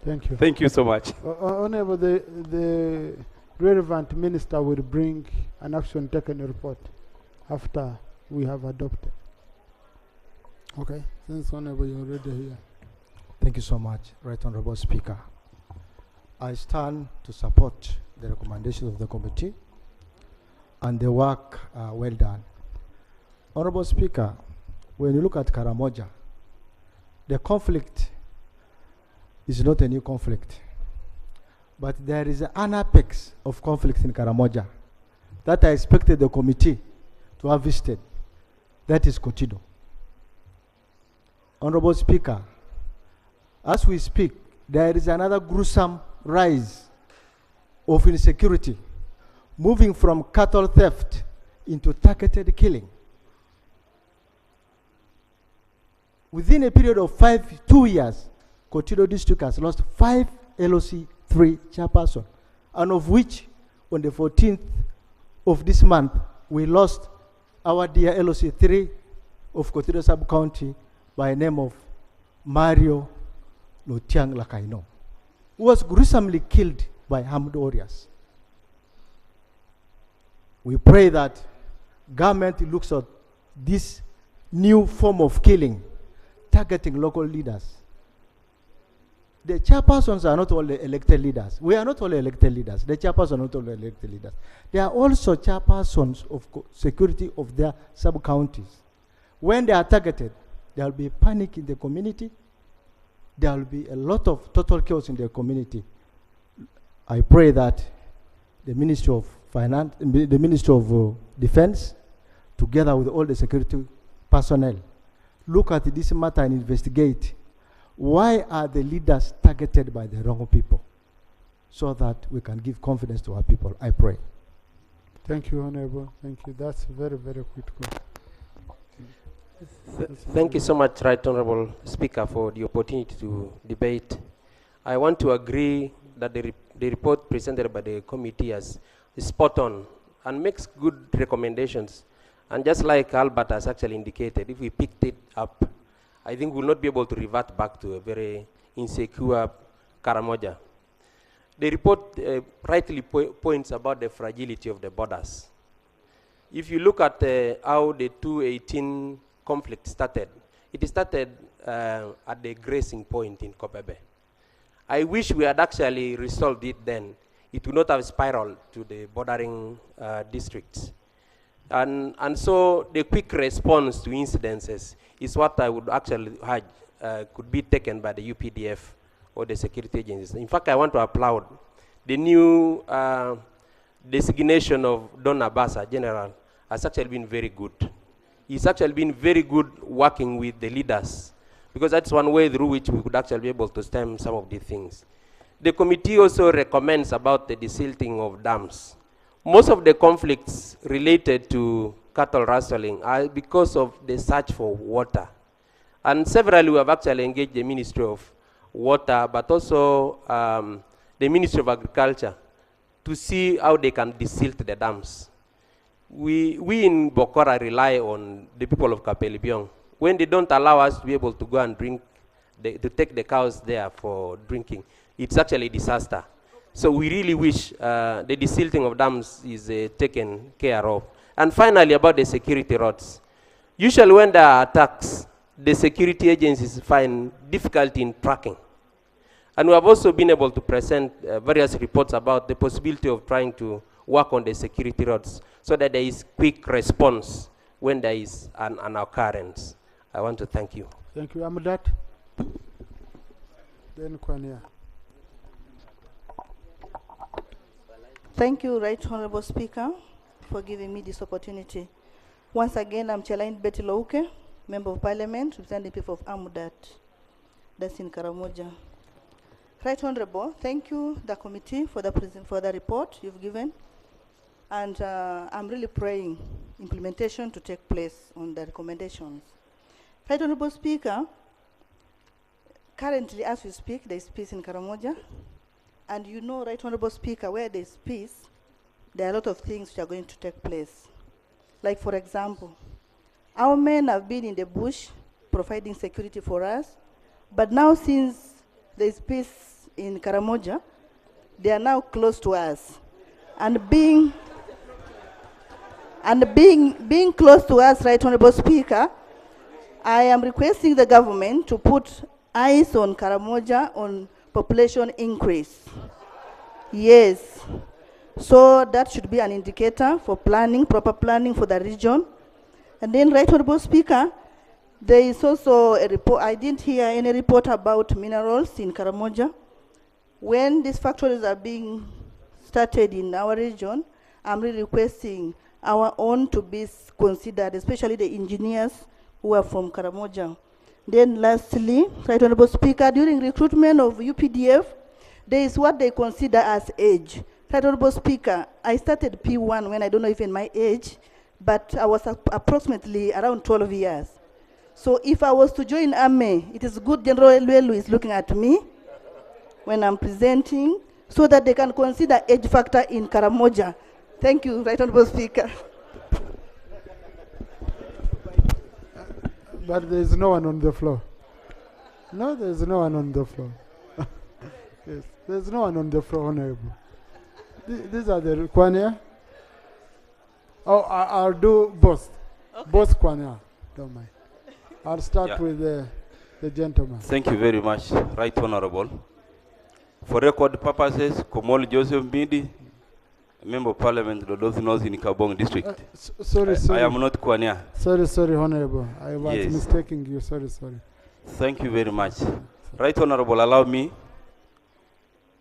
Thank you. Thank you so much. Honorable, the relevant minister will bring an action taken report after we have adopted. Okay, since Honorable, you're already here. Thank you so much, Right Honorable Speaker. I stand to support the recommendations of the committee and the work well done. Honorable Speaker, when you look at Karamoja, the conflict is not a new conflict, but there is an apex of conflict in Karamoja that I expected the committee to have visited. That is Kotido. Honorable Speaker, as we speak, there is another gruesome rise of insecurity, moving from cattle theft into targeted killing. Within a period of 2 years, Kotido district has lost 5 LOC 3 chairpersons, and of which, on the 14th of this month, we lost our dear LOC 3 of Kotido sub-county by name of Mario Lotiang Lakaino, who was gruesomely killed by armed warriors. We pray that government looks at this new form of killing, targeting local leaders. The chairpersons are not all the elected leaders. We are not all elected leaders. The chairpersons are not all elected leaders. They are also chairpersons of security of their sub-counties. When they are targeted, there will be panic in the community. There will be a lot of total chaos in the community. I pray that the Ministry of Finance, the Ministry of Defense, together with all the security personnel, look at this matter and investigate why are the leaders targeted by the wrong people, so that we can give confidence to our people. I pray. Thank you, Honorable. Thank you. That's very, very critical. Thank you so much, Right Honorable Speaker, for the opportunity to debate. I want to agree that the report presented by the committee is spot on and makes good recommendations. And just like Albert has actually indicated, if we picked it up, I think we'll not be able to revert back to a very insecure Karamoja. The report rightly points about the fragility of the borders. If you look at how the 2018 conflict started, it started at the grazing point in Kopebe. I wish we had actually resolved it then. It would not have spiraled to the bordering districts. And so the quick response to incidences is what I would actually urge could be taken by the UPDF or the security agencies. In fact, I want to applaud the new designation of Don Abasa, General, has actually been very good. He's actually been very good working with the leaders, because that's one way through which we could actually be able to stem some of these things. The committee also recommends about the desilting of dams. Most of the conflicts related to cattle rustling are because of the search for water. And severally we have actually engaged the Ministry of Water, but also the Ministry of Agriculture to see how they can desilt the dams. We in Bokora rely on the people of Kapelibiong. When they don't allow us to be able to go and drink, to take the cows there for drinking, it's actually a disaster. So we really wish the desilting of dams is taken care of. And finally, about the security rods. Usually when there are attacks, the security agencies find difficulty in tracking. And we have also been able to present various reports about the possibility of trying to work on the security rods so that there is quick response when there is an occurrence. I want to thank you. Thank you, Amudat. Then Kwania. Thank you, Right Honorable Speaker, for giving me this opportunity. Once again, I'm Chelaine Betty Louke, Member of Parliament, representing the people of Amudat, that's in Karamoja. Right Honorable, thank you, the committee, for the report you've given. And I'm really praying implementation to take place on the recommendations. Right Honorable Speaker, currently as we speak, there is peace in Karamoja. And you know, Right Honorable Speaker, where there is peace, there are a lot of things which are going to take place. Like, for example, our men have been in the bush providing security for us, but now since there is peace in Karamoja, they are now close to us. And being close to us, Right Honorable Speaker, I am requesting the government to put eyes on Karamoja on population increase. Yes. So that should be an indicator for planning, proper planning for the region. And then, Right Honorable Speaker, there is also a report, I didn't hear any report about minerals in Karamoja. When these factories are being started in our region, I'm really requesting our own to be considered, especially the engineers who are from Karamoja. Then lastly, Right Honorable Speaker, during recruitment of UPDF, there is what they consider as age. Right Honorable Speaker, I started P1 when I don't know even my age, but I was approximately around 12 years. So if I was to join Army, it is good General Luelu is looking at me when I'm presenting so that they can consider age factor in Karamoja. Thank you, Right Honorable Speaker. But there is no one on the floor. No, there is no one on the floor. Yes, there is no one on the floor, Honorable. These are the Kwania. Oh, I'll do both. Okay. Both Kwania. Don't mind. I'll start with the gentleman. Thank you very much, Right Honorable. For record purposes, Komol Joseph Mbidi, Member of Parliament, Lodoth North in Kabong District. Sorry. I am not Kwania. Sorry, Honorable. I was mistaking you. Sorry. Thank you very much. Right Honorable, allow me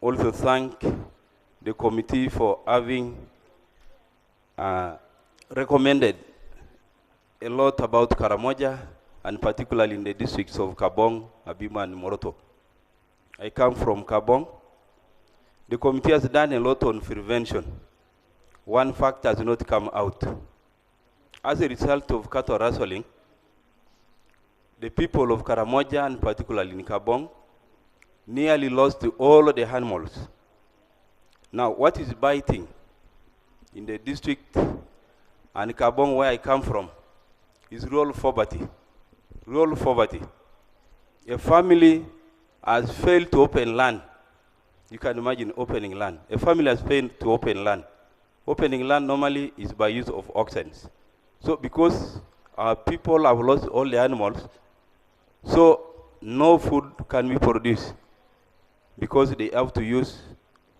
also thank the committee for having recommended a lot about Karamoja, and particularly in the districts of Kabong, Abima, and Moroto. I come from Kabong. The committee has done a lot on prevention. One fact has not come out. As a result of cattle rustling, the people of Karamoja, and particularly in Kabong, nearly lost all the animals. Now, what is biting in the district and Kabong, where I come from, is rural poverty. Rural poverty. A family has failed to open land. You can imagine opening land. A family has failed to open land. Opening land normally is by use of oxen. So because our people have lost all the animals, so no food can be produced because they have to use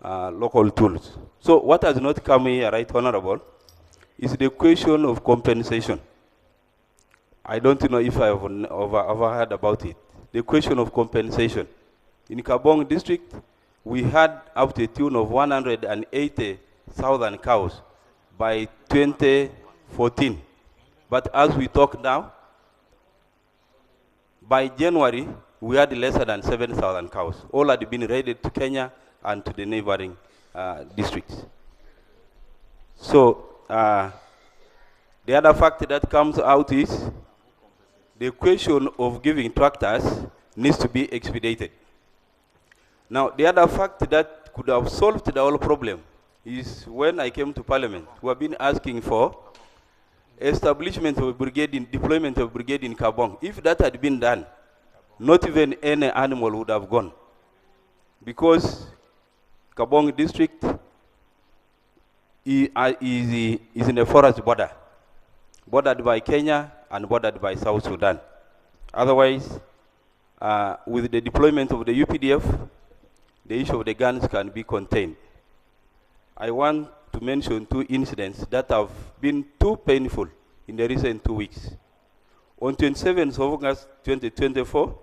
local tools. So what has not come here, Right Honorable, is the question of compensation. I don't know if I have ever heard about it. The question of compensation. In Kabong district, we had up to a tune of 180,000 cows by 2014. But as we talk now, by January, we had less than 7,000 cows. All had been raided to Kenya and to the neighboring districts. So the other fact that comes out is the question of giving tractors needs to be expedited. Now, the other fact that could have solved the whole problem is when I came to Parliament, we have been asking for establishment of a brigade, deployment of a brigade in Kabong. If that had been done, not even any animal would have gone. Because Kabong district is in a forest border, bordered by Kenya and bordered by South Sudan. Otherwise, with the deployment of the UPDF, the issue of the guns can be contained. I want to mention 2 incidents that have been too painful in the recent 2 weeks. On 27th of August 2024,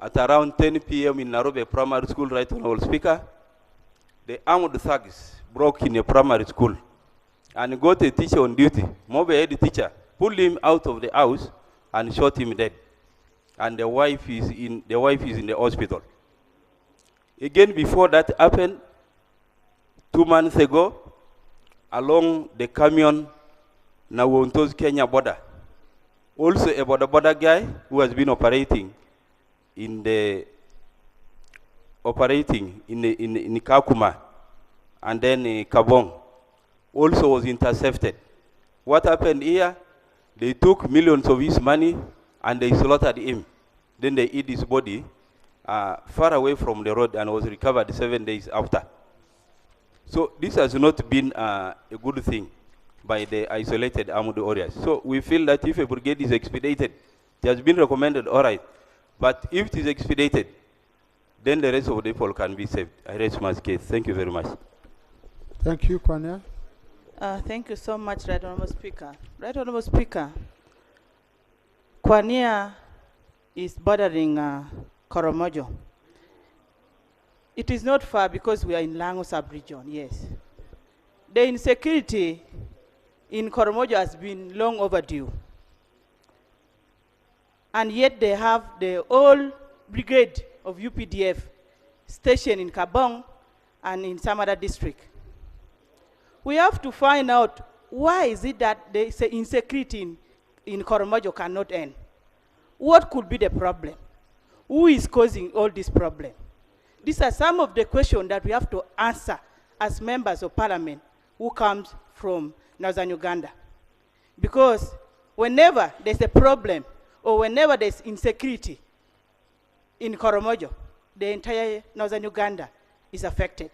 at around 10 p.m. in Nairobi Primary School, Right Honorable Speaker, the armed thugs broke in a primary school and got a teacher on duty, mobile head teacher, pulled him out of the house and shot him dead. And the wife is in the hospital. Again, before that happened, 2 months ago, along the Camion Nawontos Kenya border, also a border guy who has been operating in Kakuma and then Kabong, also was intercepted. What happened here? They took millions of his money and they slaughtered him. Then they hid his body far away from the road and was recovered 7 days after. So this has not been a good thing by the isolated armed warriors. So we feel that if a brigade is expedited, it has been recommended, all right. But if it is expedited, then the rest of the people can be saved. I raise my case. Thank you very much. Thank you, Kwania. Thank you so much, Right Honorable Speaker. Right Honorable Speaker, Kwania is bordering Karamoja. It is not far because we are in Lango sub-region, yes. The insecurity in Karamoja has been long overdue. And yet they have the whole brigade of UPDF stationed in Kabong and in some other district. We have to find out why is it that the insecurity in Karamoja cannot end. What could be the problem? Who is causing all this problem? These are some of the questions that we have to answer as members of parliament who comes from Northern Uganda. Because whenever there's a problem or whenever there's insecurity in Karamoja, the entire Northern Uganda is affected.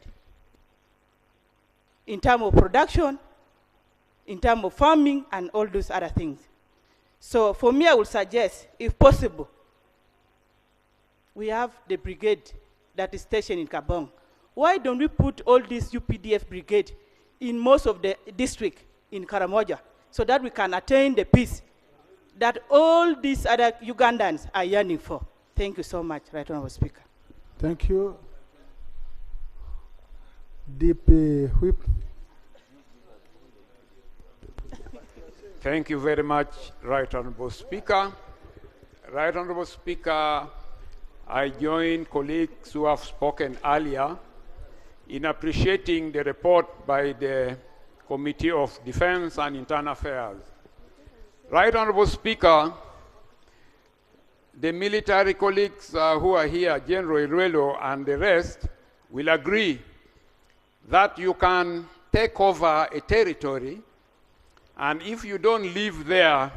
In terms of production, in terms of farming, and all those other things. So for me, I would suggest, if possible, we have the brigade that is stationed in Kabong. Why don't we put all this UPDF brigade in most of the district in Karamoja so that we can attain the peace that all these other Ugandans are yearning for? Thank you so much, Right Honorable Speaker. Thank you. Deep Whip. Thank you very much, Right Honorable Speaker. Right Honorable Speaker, I join colleagues who have spoken earlier in appreciating the report by the Committee of Defense and Internal Affairs. Right Honorable Speaker, the military colleagues who are here, General Iruelo and the rest, will agree that you can take over a territory, and if you don't leave there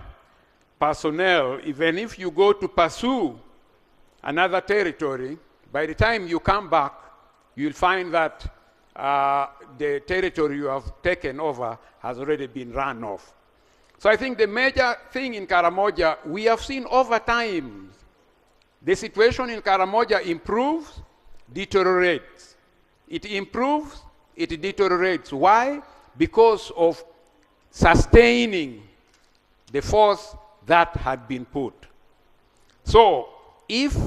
personnel, even if you go to pursue another territory, by the time you come back, you'll find that the territory you have taken over has already been run off. So I think the major thing in Karamoja, we have seen over time, the situation in Karamoja improves, deteriorates. It improves, it deteriorates. Why? Because of sustaining the force that had been put. So if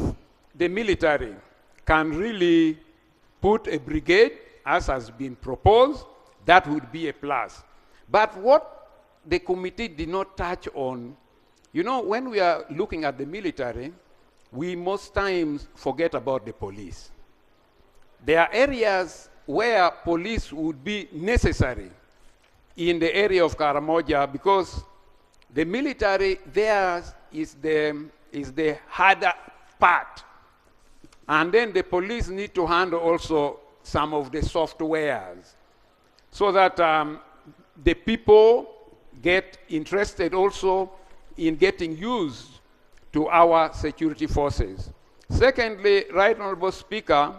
the military can really put a brigade, as has been proposed, that would be a plus. But what the committee did not touch on, you know, when we are looking at the military, we most times forget about the police. There are areas where police would be necessary in the area of Karamoja because the military there is the harder part. And then the police need to handle also some of the softwares so that the people get interested also in getting used to our security forces. Secondly, Right Honorable Speaker,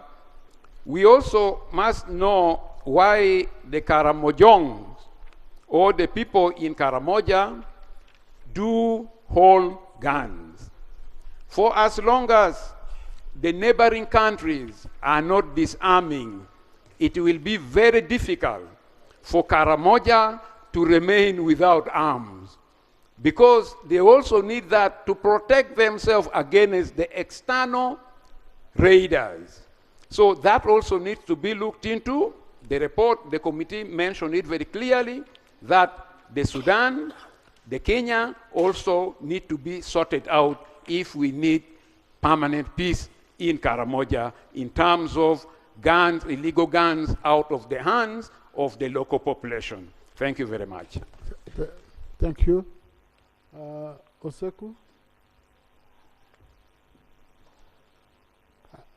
we also must know why the Karamojong or the people in Karamoja do hold guns. For as long as the neighboring countries are not disarming, it will be very difficult for Karamoja to remain without arms, because they also need that to protect themselves against the external raiders. So that also needs to be looked into. The report, the committee mentioned it very clearly, that the Sudan, the Kenya also need to be sorted out if we need permanent peace in Karamoja in terms of guns, illegal guns out of the hands of the local population. Thank you very much. Thank you. Oseku?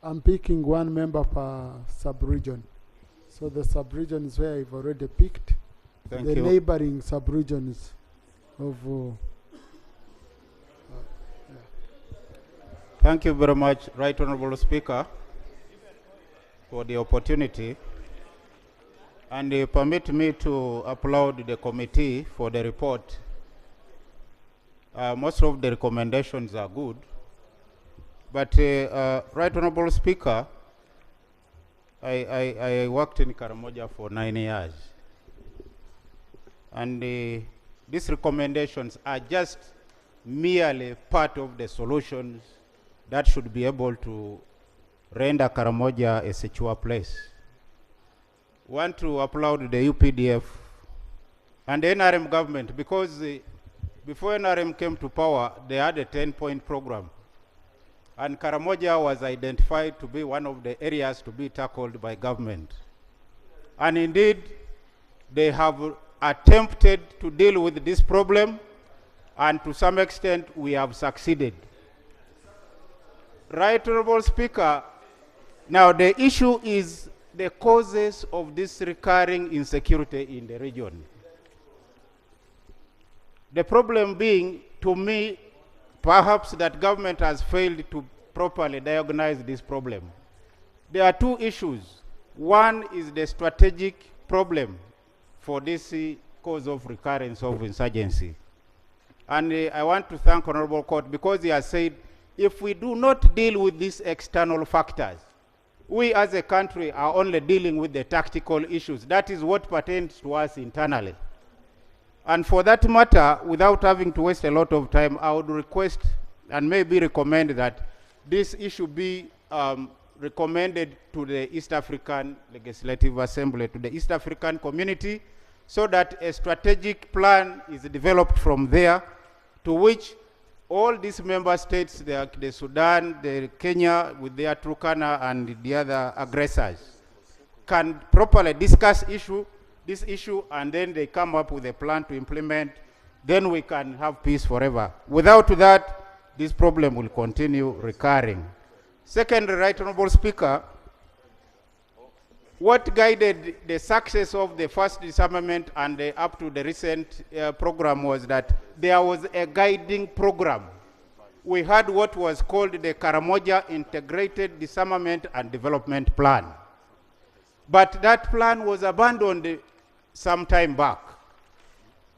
I'm picking one member per sub-region. So the sub-region is where I've already picked. Thank the you. neighboring sub-regions of... Thank you very much, Right Honorable Speaker, for the opportunity. And permit me to applaud the committee for the report. Most of the recommendations are good. But Right Honorable Speaker, I worked in Karamoja for 9 years. And these recommendations are just merely part of the solutions that should be able to render Karamoja a secure place. Want to applaud the UPDF and the NRM government, because before NRM came to power, they had a 10-point program. And Karamoja was identified to be one of the areas to be tackled by government. And indeed, they have attempted to deal with this problem, and to some extent, we have succeeded. Right Honorable Speaker, now the issue is the causes of this recurring insecurity in the region. The problem being, to me, perhaps that government has failed to properly diagnose this problem. There are two issues. One is the strategic problem for this cause of recurrence of insurgency. And I want to thank Honorable Court, because he has said, if we do not deal with these external factors, we as a country are only dealing with the tactical issues. That is what pertains to us internally. And for that matter, without having to waste a lot of time, I would request and maybe recommend that this issue be recommended to the East African Legislative Assembly, to the East African community, so that a strategic plan is developed from there, to which all these member states, the Sudan, the Kenya with their Turkana and the other aggressors, can properly discuss this issue, and then they come up with a plan to implement. Then we can have peace forever. Without that, this problem will continue recurring. Second, Right Honorable Speaker, what guided the success of the first disarmament and up to the recent program was that there was a guiding program. We had what was called the Karamoja Integrated Disarmament and Development Plan. But that plan was abandoned some time back.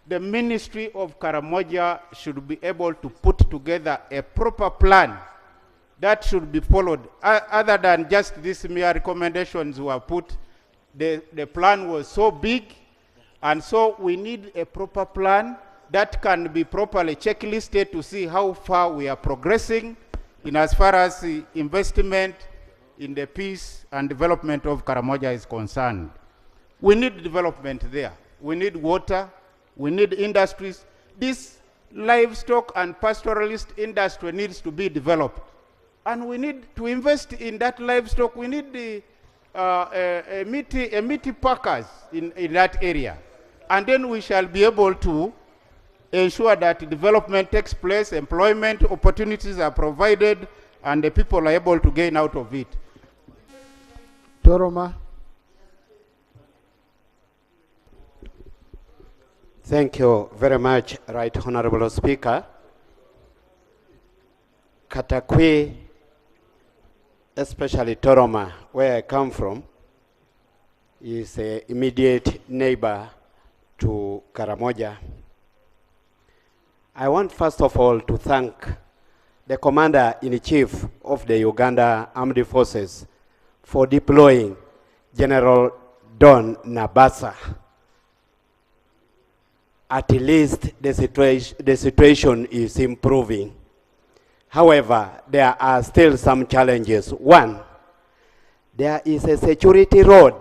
The Ministry of Karamoja should be able to put together a proper plan that should be followed. Other than just these mere recommendations were put, the plan was so big, and so we need a proper plan that can be properly checklisted to see how far we are progressing in as far as the investment in the peace and development of Karamoja is concerned. We need development there. We need water, We need industries. This livestock and pastoralist industry needs to be developed. And we need to invest in that livestock. We need the meaty packers in that area. And then we shall be able to ensure that development takes place, employment opportunities are provided, and the people are able to gain out of it. Toroma. Thank you very much, Right Honorable Speaker. Katakwi, especially Toroma, where I come from, is an immediate neighbor to Karamoja. I want first of all to thank the Commander-in-Chief of the Uganda Armed Forces for deploying General Don Nabasa. At least the situation is improving. However, there are still some challenges. One, there is a security road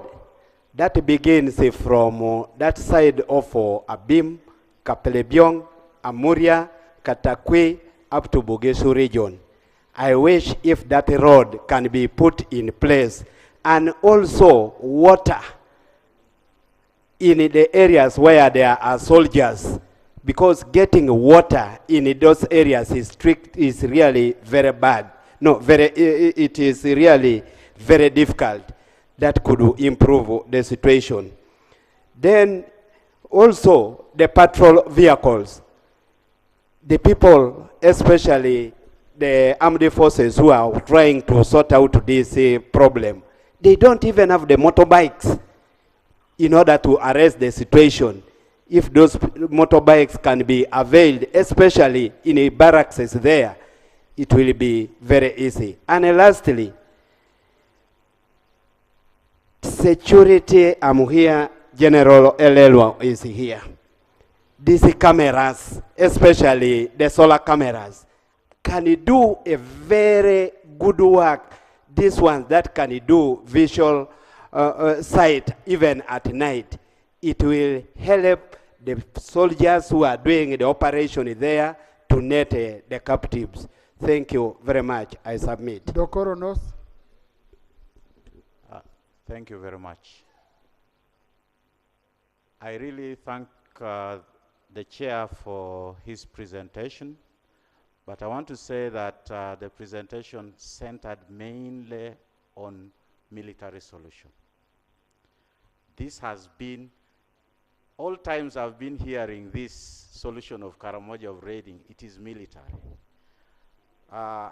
that begins from that side of Abim, Kapelebyong, Amuria, Katakwi, up to Bugesu region. I wish if that road can be put in place, and also water in the areas where there are soldiers, because getting water in those areas is really very bad. No, it is really very difficult. That could improve the situation. Then also the patrol vehicles. The people, especially the armed forces who are trying to sort out this problem, they don't even have the motorbikes in order to arrest the situation. If those motorbikes can be availed, especially in a barracks there, it will be very easy. And lastly, security, I'm here, General Elelwa is here. These cameras, especially the solar cameras, can do a very good work. This one that can do visual sight even at night. It will help the soldiers who are doing the operation there to net the captives. Thank you very much. I submit. Dokoronos. Thank you very much. I really thank the chair for his presentation, but I want to say that the presentation centered mainly on military solution. This has been, all times I've been hearing this solution of Karamoja of raiding, it is military. I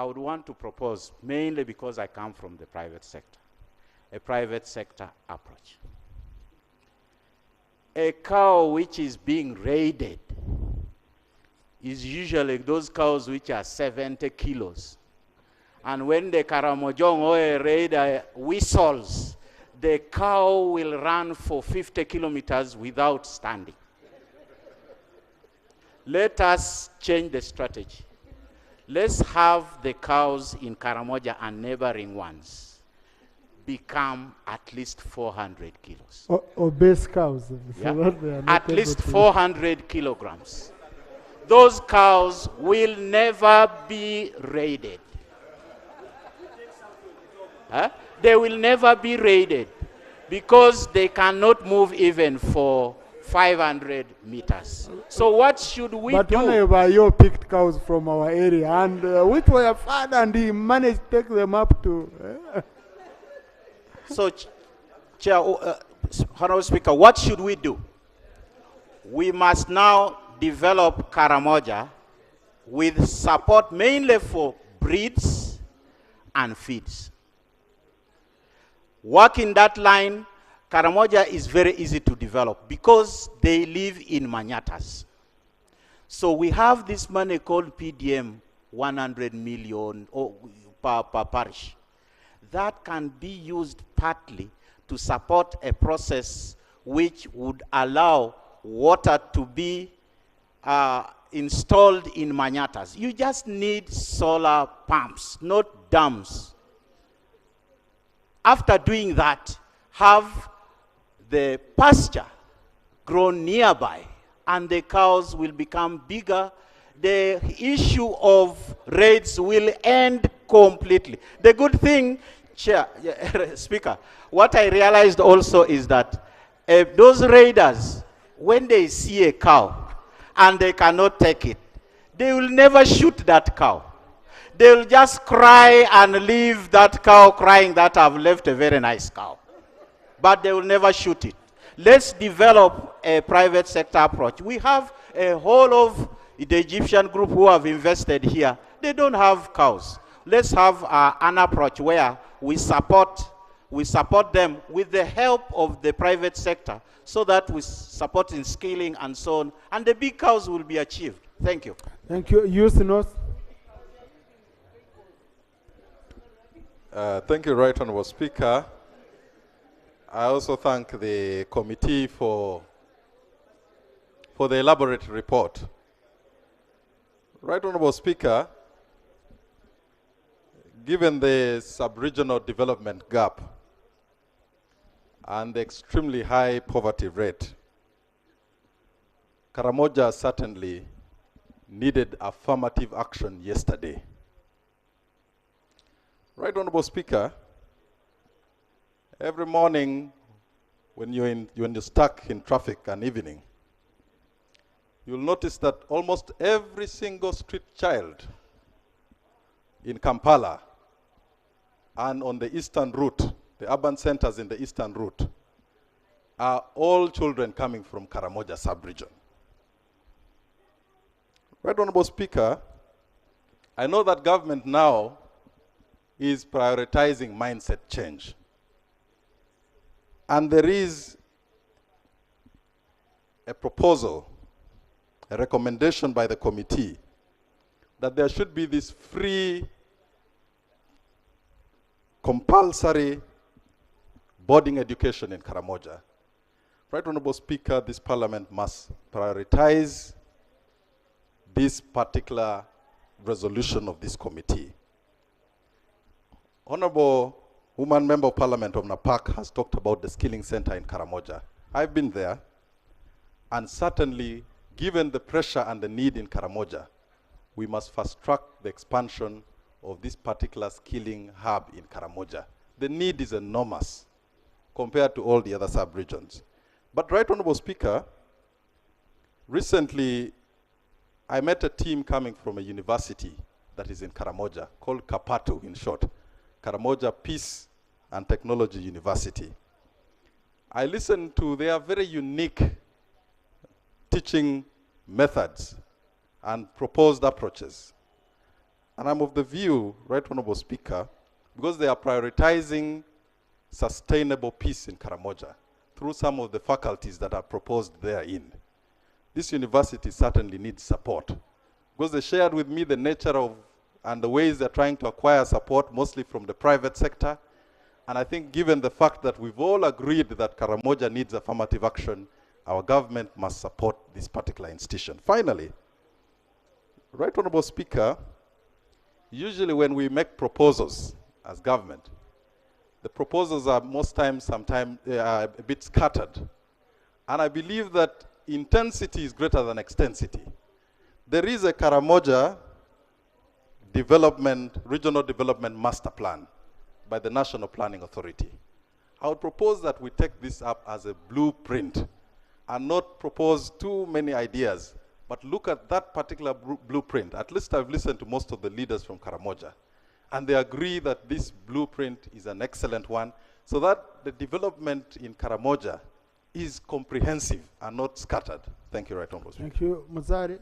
would want to propose, mainly because I come from the private sector, a private sector approach. A cow which is being raided is usually those cows which are 70 kilos. And when the Karamojong or a raider whistles, the cow will run for 50 kilometers without standing. Let us change the strategy. Let's have the cows in Karamoja and neighboring ones become at least 400 kilos. Obese cows. Yeah? So that they are not At able least to- 400 kilograms. Those cows will never be raided. Huh? They will never be raided because they cannot move even for 500 meters. So what should we But do? whenever you picked cows from our area and which were fat and he managed to take them up to... So, Chair, Honorable Speaker, what should we do? We must now develop Karamoja with support mainly for breeds and feeds. Work in that line, Karamoja is very easy to develop because they live in manyatas. So we have this money called PDM, 100 million per parish. That can be used partly to support a process which would allow water to be installed in manyatas. You just need solar pumps, not dams. After doing that, have the pasture grown nearby and the cows will become bigger. The issue of raids will end completely. The good thing, Chair, Speaker, what I realized also is that those raiders, when they see a cow and they cannot take it, they will never shoot that cow. They will just cry and leave that cow crying that I've left a very nice cow. But they will never shoot it. Let's develop a private sector approach. We have a whole of the Egyptian group who have invested here. They don't have cows. Let's have an approach where we support them with the help of the private sector so that we support in scaling and so on, and the big cows will be achieved. Thank you. Thank you. Youth North. Thank you, Right Honourable Speaker. I also thank the committee for the elaborate report. Right Honourable Speaker, given the sub-regional development gap and the extremely high poverty rate, Karamoja certainly needed affirmative action yesterday. Right Honourable Speaker, every morning when you're stuck in traffic and evening, you'll notice that almost every single street child in Kampala and on the eastern route, the urban centers in the eastern route, are all children coming from Karamoja sub-region. Right Honourable Speaker, I know that government now is prioritizing mindset change. And there is a proposal, a recommendation by the committee that there should be this free, compulsory boarding education in Karamoja. Right Honourable Speaker, this parliament must prioritize this particular resolution of this committee. Honourable Woman Member of Parliament of Napak has talked about the skilling center in Karamoja. I've been there, and certainly, given the pressure and the need in Karamoja, we must fast track the expansion of this particular skilling hub in Karamoja. The need is enormous compared to all the other sub-regions. But Right Honourable Speaker, recently I met a team coming from a university that is in Karamoja, called Kapatu in short, Karamoja Peace and Technology University. I listened to their very unique teaching methods and proposed approaches. And I'm of the view, Right Honourable Speaker, because they are prioritizing sustainable peace in Karamoja through some of the faculties that are proposed therein. This university certainly needs support, because they shared with me the nature of and the ways they're trying to acquire support, mostly from the private sector. And I think given the fact that we've all agreed that Karamoja needs affirmative action, our government must support this particular institution. Finally, Right Honourable Speaker, usually when we make proposals as government, the proposals are most times, sometimes a bit scattered. And I believe that intensity is greater than extensity. There is a Karamoja regional development master plan by the National Planning Authority. I would propose that we take this up as a blueprint and not propose too many ideas, but look at that particular blueprint. At least I've listened to most of the leaders from Karamoja, and they agree that this blueprint is an excellent one, so that the development in Karamoja is comprehensive and not scattered. Thank you, Right Honourable Speaker. Thank you. Muzari.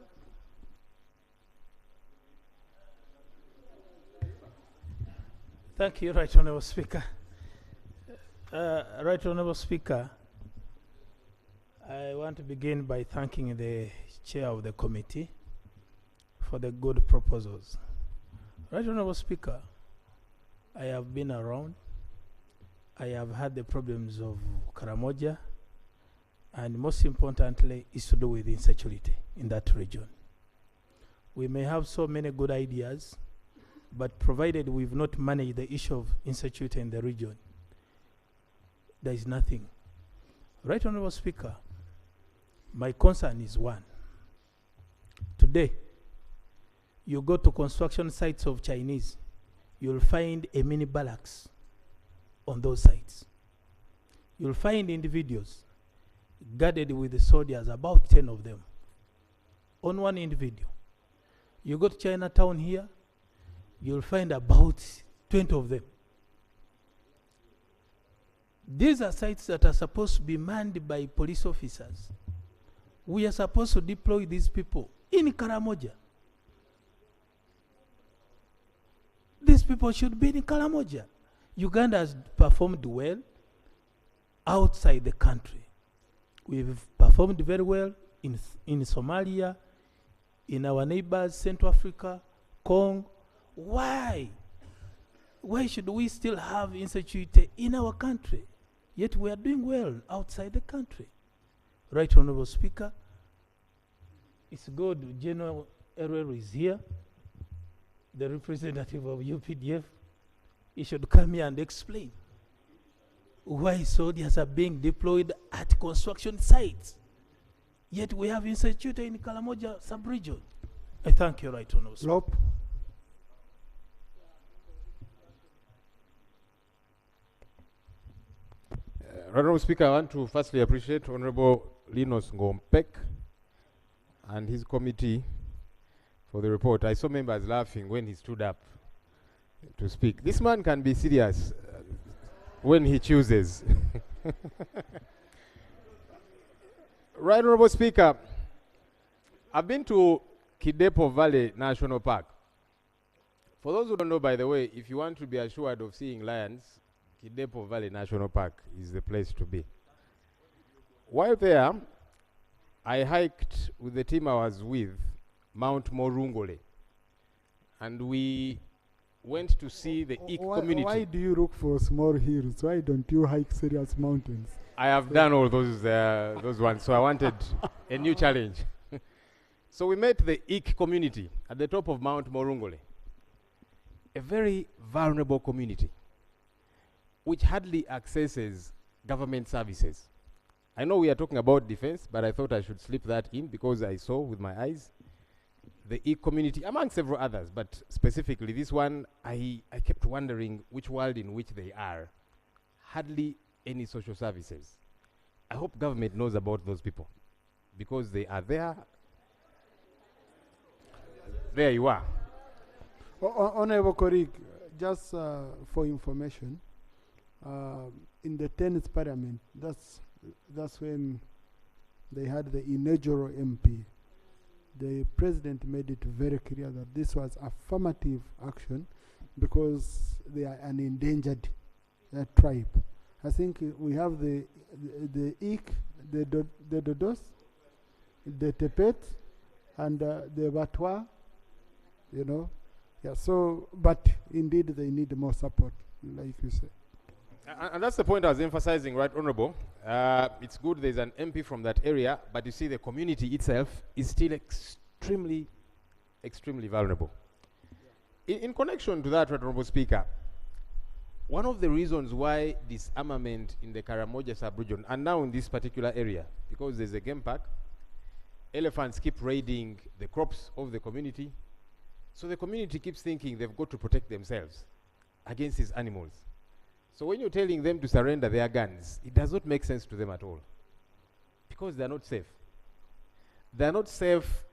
Thank you, Right Honourable Speaker. Right Honourable Speaker, I want to begin by thanking the chair of the committee for the good proposals. Right Honourable Speaker, I have been around. I have had the problems of Karamoja, and most importantly, is to do with insecurity in that region. We may have so many good ideas, but provided we've not managed the issue of insecurity in the region, there is nothing. Right Honourable Speaker, My concern is one. Today, you go to construction sites of Chinese, you'll find a mini barracks on those sites. You'll find individuals guarded with the soldiers, about 10 of them, on one individual. You go to Chinatown here, you'll find about 20 of them. These are sites that are supposed to be manned by police officers. We are supposed to deploy these people in Karamoja. These people should be in Karamoja. Uganda has performed well outside the country. We've performed very well in Somalia, in our neighbors, Central Africa, Congo. Why? Why should we still have insecurity in our country? Yet we are doing well outside the country. Right Honorable Speaker, it's good General Error is here, the representative of UPDF. He should come here and explain why soldiers are being deployed at construction sites, yet we have insecurity in Karamoja sub-region. I thank you, Right Honorable Speaker. Lop. Honorable Speaker, I want to firstly appreciate Honorable Linus Ngompek and his committee for the report. I saw members laughing when he stood up to speak. This man can be serious when he chooses. Right Honorable Speaker, I've been to Kidepo Valley National Park. For those who don't know, by the way, if you want to be assured of seeing lions, Kidepo Valley National Park is the place to be. While there, I hiked with the team I was with, Mount Morungole, and we went to see the Ik community. Why do you look for small hills? Why don't you hike serious mountains? I have done all those ones, so I wanted a new challenge. So we met the Ik community at the top of Mount Morungole, a very vulnerable community which hardly accesses government services. I know we are talking about defense, but I thought I should slip that in because I saw with my eyes the Ik community, among several others, but specifically this one, I kept wondering which world in which they are. Hardly any social services. I hope government knows about those people because they are there. There you are. Honorable colleague, just for information, in the 10th parliament, that's when they had the inaugural MP. The president made it very clear that this was affirmative action because they are an endangered tribe. I think we have the Ik, the Dodos, the Tepet, and the Batwa, you know. Yeah, so, but indeed they need more support, like you said. And that's the point I was emphasizing, right, Honorable. It's good there's an MP from that area, but you see the community itself is still extremely vulnerable. In connection to that, right, Honorable Speaker, one of the reasons why disarmament in the Karamoja sub-region, and now in this particular area, because there's a game park, elephants keep raiding the crops of the community, so the community keeps thinking they've got to protect themselves against these animals. So when you're telling them to surrender their guns, it does not make sense to them at all because they're not safe. They're not safe